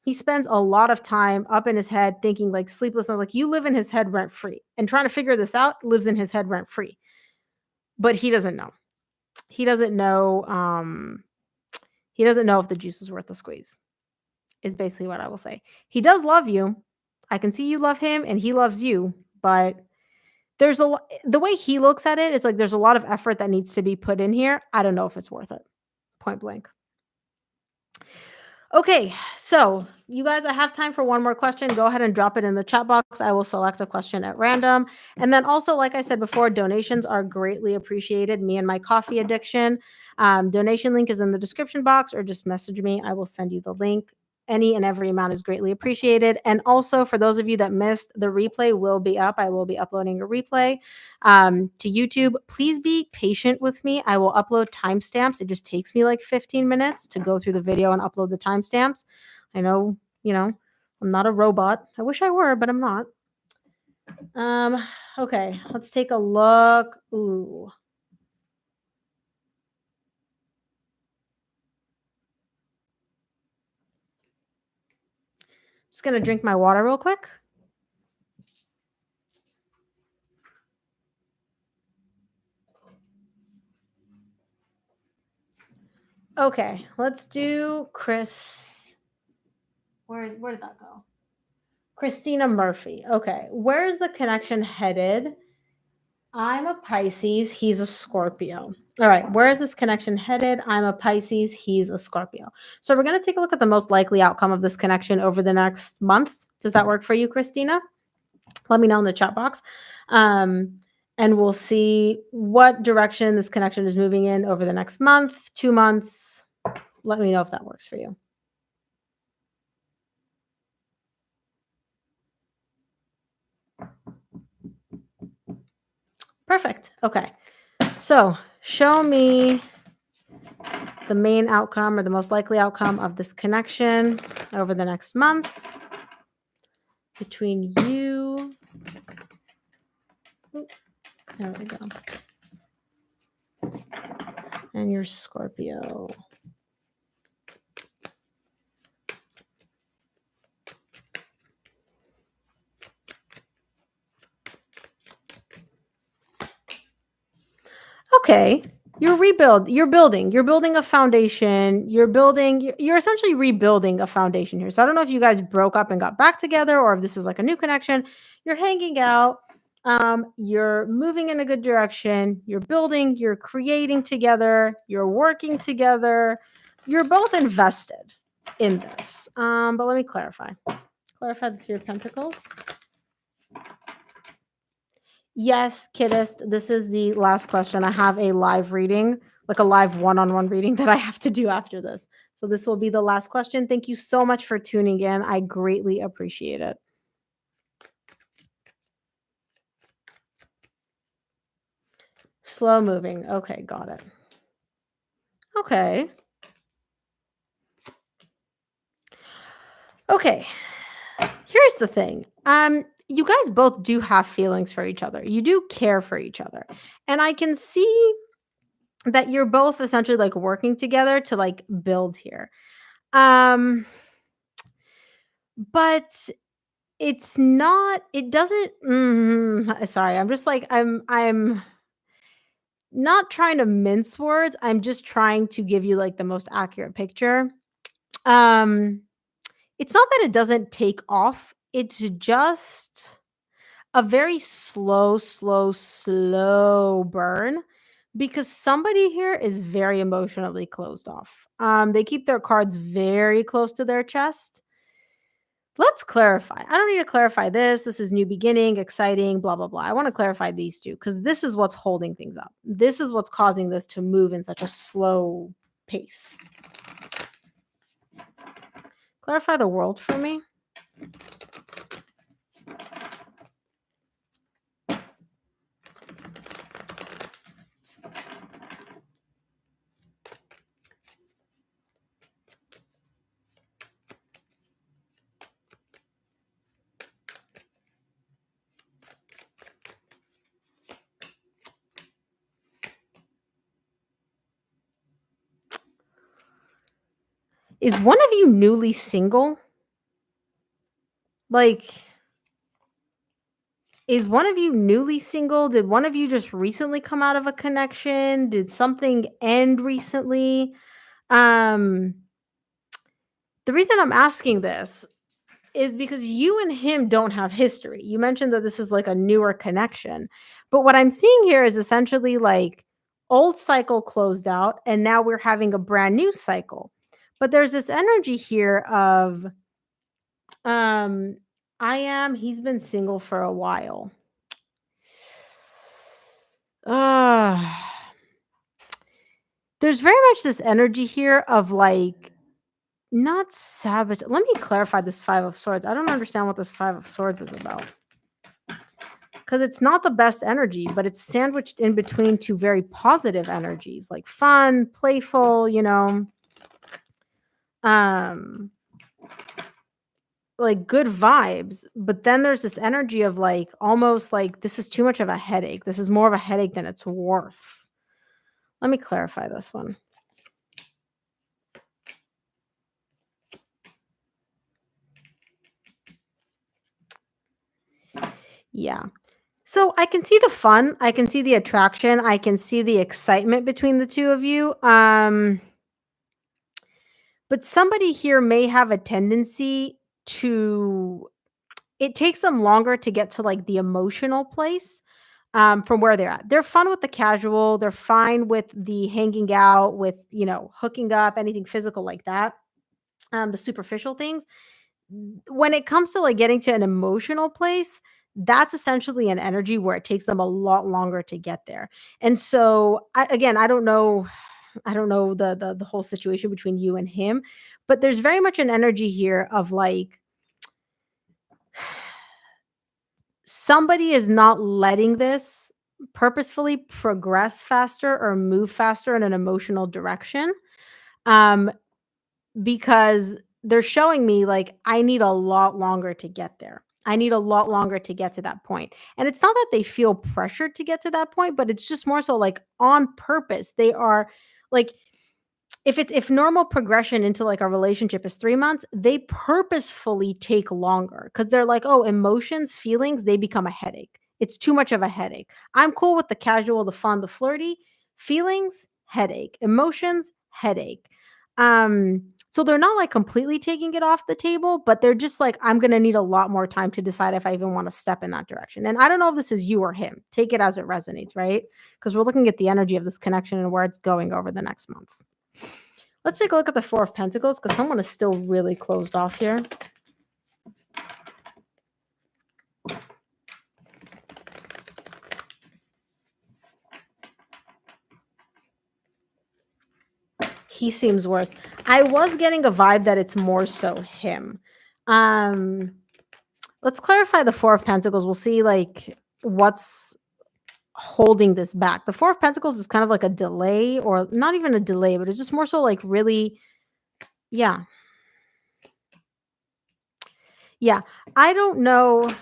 He spends a lot of time up in his head thinking like sleepless and like you live in his head rent free and trying to figure this out lives in his head rent free. But he doesn't know. He doesn't know he doesn't know if the juice is worth the squeeze. Is basically what I will say. He does love you. I can see you love him and he loves you, but there's the way he looks at it, it's like there's a lot of effort that needs to be put in here. I don't know if it's worth it. Point blank. Okay, so you guys, I have time for one more question. Go ahead and drop it in the chat box. I will select a question at random. And then also, like I said before, donations are greatly appreciated. Me and my coffee addiction. Donation link is in the description box or just message me. I will send you the link. Any and every amount is greatly appreciated. And also, for those of you that missed, the replay will be up. I will be uploading a replay to YouTube. Please be patient with me. I will upload timestamps. It just takes me like 15 minutes to go through the video and upload the timestamps. I know, I'm not a robot. I wish I were, but I'm not. Okay, let's take a look. Ooh. Just gonna drink my water real quick. Okay, let's do Chris. Where did that go? Christina Murphy. Okay, where's the connection headed? I'm a Pisces. He's a Scorpio. All right, where is this connection headed? I'm a Pisces. He's a Scorpio. So we're going to take a look at the most likely outcome of this connection over the next month. Does that work for you, Christina? Let me know in the chat box. And we'll see what direction this connection is moving in over the next month, 2 months. Let me know if that works for you. Perfect. Okay. So show me the main outcome or the most likely outcome of this connection over the next month between you. There we go. And your Scorpio. Okay. You're building a foundation. You're essentially rebuilding a foundation here. So I don't know if you guys broke up and got back together or if this is like a new connection. You're hanging out. You're moving in a good direction. You're building, you're creating together, you're working together. You're both invested in this. But let me clarify. Clarify the Three of Pentacles. Yes, Kiddist, this is the last question. I have a live reading, like a live one-on-one reading that I have to do after this. So this will be the last question. Thank you so much for tuning in. I greatly appreciate it. Slow moving. Okay, got it. Okay. Okay. Here's the thing. You guys both do have feelings for each other. You do care for each other. And I can see that you're both essentially like working together to like build here. But it's not it doesn't sorry, I'm just like I'm not trying to mince words. I'm just trying to give you like the most accurate picture. Um it's not that it doesn't take off. It's just a very slow burn because somebody here is very emotionally closed off. They keep their cards very close to their chest. Let's clarify. I don't need to clarify this. This is new beginning, exciting, blah, blah, blah. I want to clarify these two because this is what's holding things up. This is what's causing this to move in such a slow pace. Clarify the world for me. Is one of you newly single? Like, is one of you newly single? Did one of you just recently come out of a connection? Did something end recently? Um, the reason I'm asking this is because you and him don't have history. You mentioned that this is like a newer connection. But what I'm seeing here is essentially like old cycle closed out and now we're having a brand new cycle. But there's this energy here of um he's been single for a while. Uh there's very much this energy here of like not sabotage. Let me clarify this 5 of swords. I don't understand what this 5 of swords is about. Because it's not the best energy, but it's sandwiched in between two very positive energies, like fun, playful, um, like good vibes. But then there's this energy of like almost like this is too much of a headache. This is more of a headache than it's worth. Let me clarify this one. Yeah. So I can see the fun, I can see the attraction, I can see the excitement between the two of you. But somebody here may have a tendency to it takes them longer to get to like the emotional place from where they're at. They're fun with the casual, they're fine with the hanging out, with, hooking up, anything physical like that, the superficial things. When it comes to like getting to an emotional place, that's essentially an energy where it takes them a lot longer to get there. And so again, I don't know the whole situation between you and him, but there's very much an energy here of like somebody is not letting this purposefully progress faster or move faster in an emotional direction. Um, because they're showing me like I need a lot longer to get there. I need a lot longer to get to that point. And it's not that they feel pressured to get to that point, but it's just more so like on purpose. They are like if normal progression into like a relationship is 3 months, they purposefully take longer because they're like, "Oh, emotions, feelings, they become a headache. It's too much of a headache. I'm cool with the casual, the fun, the flirty. Feelings, headache. Emotions, headache." So they're not like completely taking it off the table, but they're just like, "I'm gonna need a lot more time to decide if I even want to step in that direction." And I don't know if this is you or him. Take it as it resonates, right? Because we're looking at the energy of this connection and where it's going over the next month. Let's take a look at the 4 of Pentacles because someone is still really closed off here. He seems worse. I was getting a vibe that it's more so him. Um, let's clarify the 4 of Pentacles. We'll see like what's holding this back. The 4 of Pentacles is kind of like a delay, or not even a delay, but it's just more so like really, yeah. Yeah, I don't know.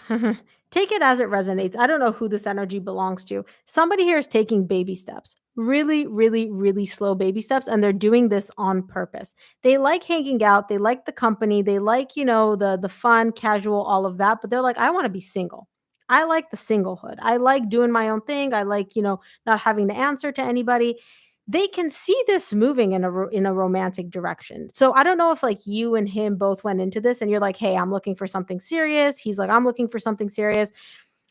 Take it as it resonates. I don't know who this energy belongs to. Somebody here is taking baby steps, really, really, really slow baby steps, and they're doing this on purpose. They like hanging out, they like the company, they like, the fun, casual, all of that, but they're like, I want to be single. I like the singlehood. I like doing my own thing. I like, not having to answer to anybody. They can see this moving in a romantic direction. So I don't know if like you and him both went into this and you're like, "Hey, I'm looking for something serious." He's like, "I'm looking for something serious."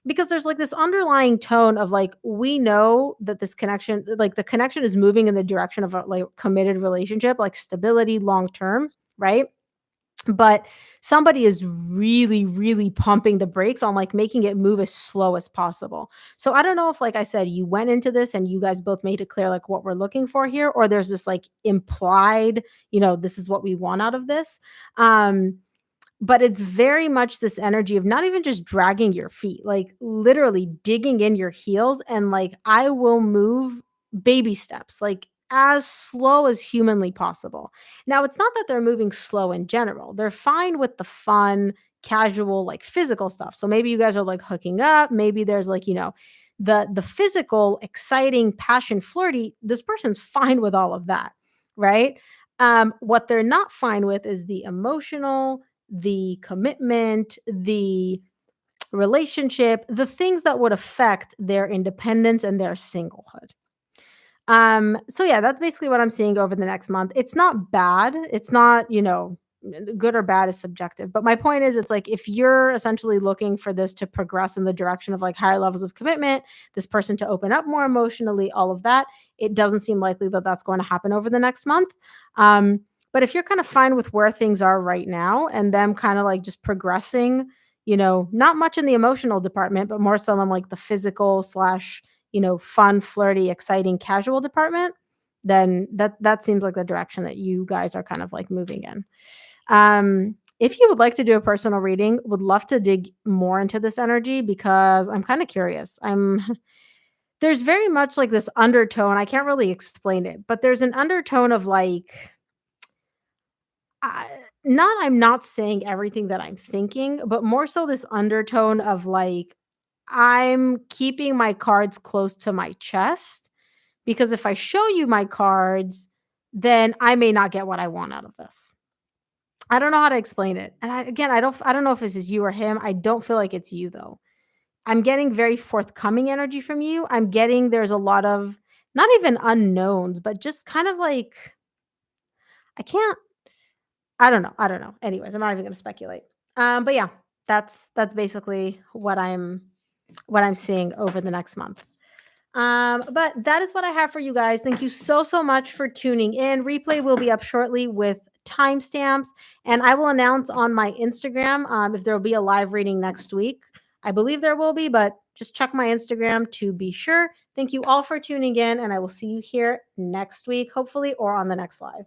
Because there's like this underlying tone of like we know that this connection like the connection is moving in the direction of a like committed relationship, like stability long term, right? But somebody is really, really pumping the brakes on like making it move as slow as possible. So I don't know if, like I said, you went into this and you guys both made it clear like what we're looking for here, or there's this like implied, this is what we want out of this. Um, but it's very much this energy of not even just dragging your feet, like literally digging in your heels and like, I will move baby steps, like as slow as humanly possible. Now, it's not that they're moving slow in general. They're fine with the fun, casual, like physical stuff. So maybe you guys are like hooking up. Maybe there's like, the physical, exciting, passion, flirty. This person's fine with all of that, right? What they're not fine with is the emotional, the commitment, the relationship, the things that would affect their independence and their singlehood. So yeah, that's basically what I'm seeing over the next month. It's not bad. It's not, good or bad is subjective. But my point is, it's like if you're essentially looking for this to progress in the direction of like higher levels of commitment, this person to open up more emotionally, all of that, it doesn't seem likely that that's going to happen over the next month. Um, but if you're kind of fine with where things are right now and them kind of like just progressing, not much in the emotional department, but more so in like the physical slash fun, flirty, exciting, casual department, then that seems like the direction that you guys are kind of like moving in. If you would like to do a personal reading, would love to dig more into this energy because I'm kind of curious. There's very much like this undertone. I can't really explain it, but there's an undertone of like I'm not saying everything that I'm thinking, but more so this undertone of like I'm keeping my cards close to my chest because if I show you my cards, then I may not get what I want out of this. I don't know how to explain it. And I don't know if this is you or him. I don't feel like it's you though. I'm getting very forthcoming energy from you. I'm getting there's a lot of not even unknowns, but just kind of like I can't I don't know. Anyways, I'm not even going to speculate. But yeah, that's basically what I'm seeing over the next month. But that is what I have for you guys. Thank you so much for tuning in. Replay will be up shortly with timestamps, and I will announce on my Instagram if there will be a live reading next week. I believe there will be, but just check my Instagram to be sure. Thank you all for tuning in, and I will see you here next week, hopefully, or on the next live.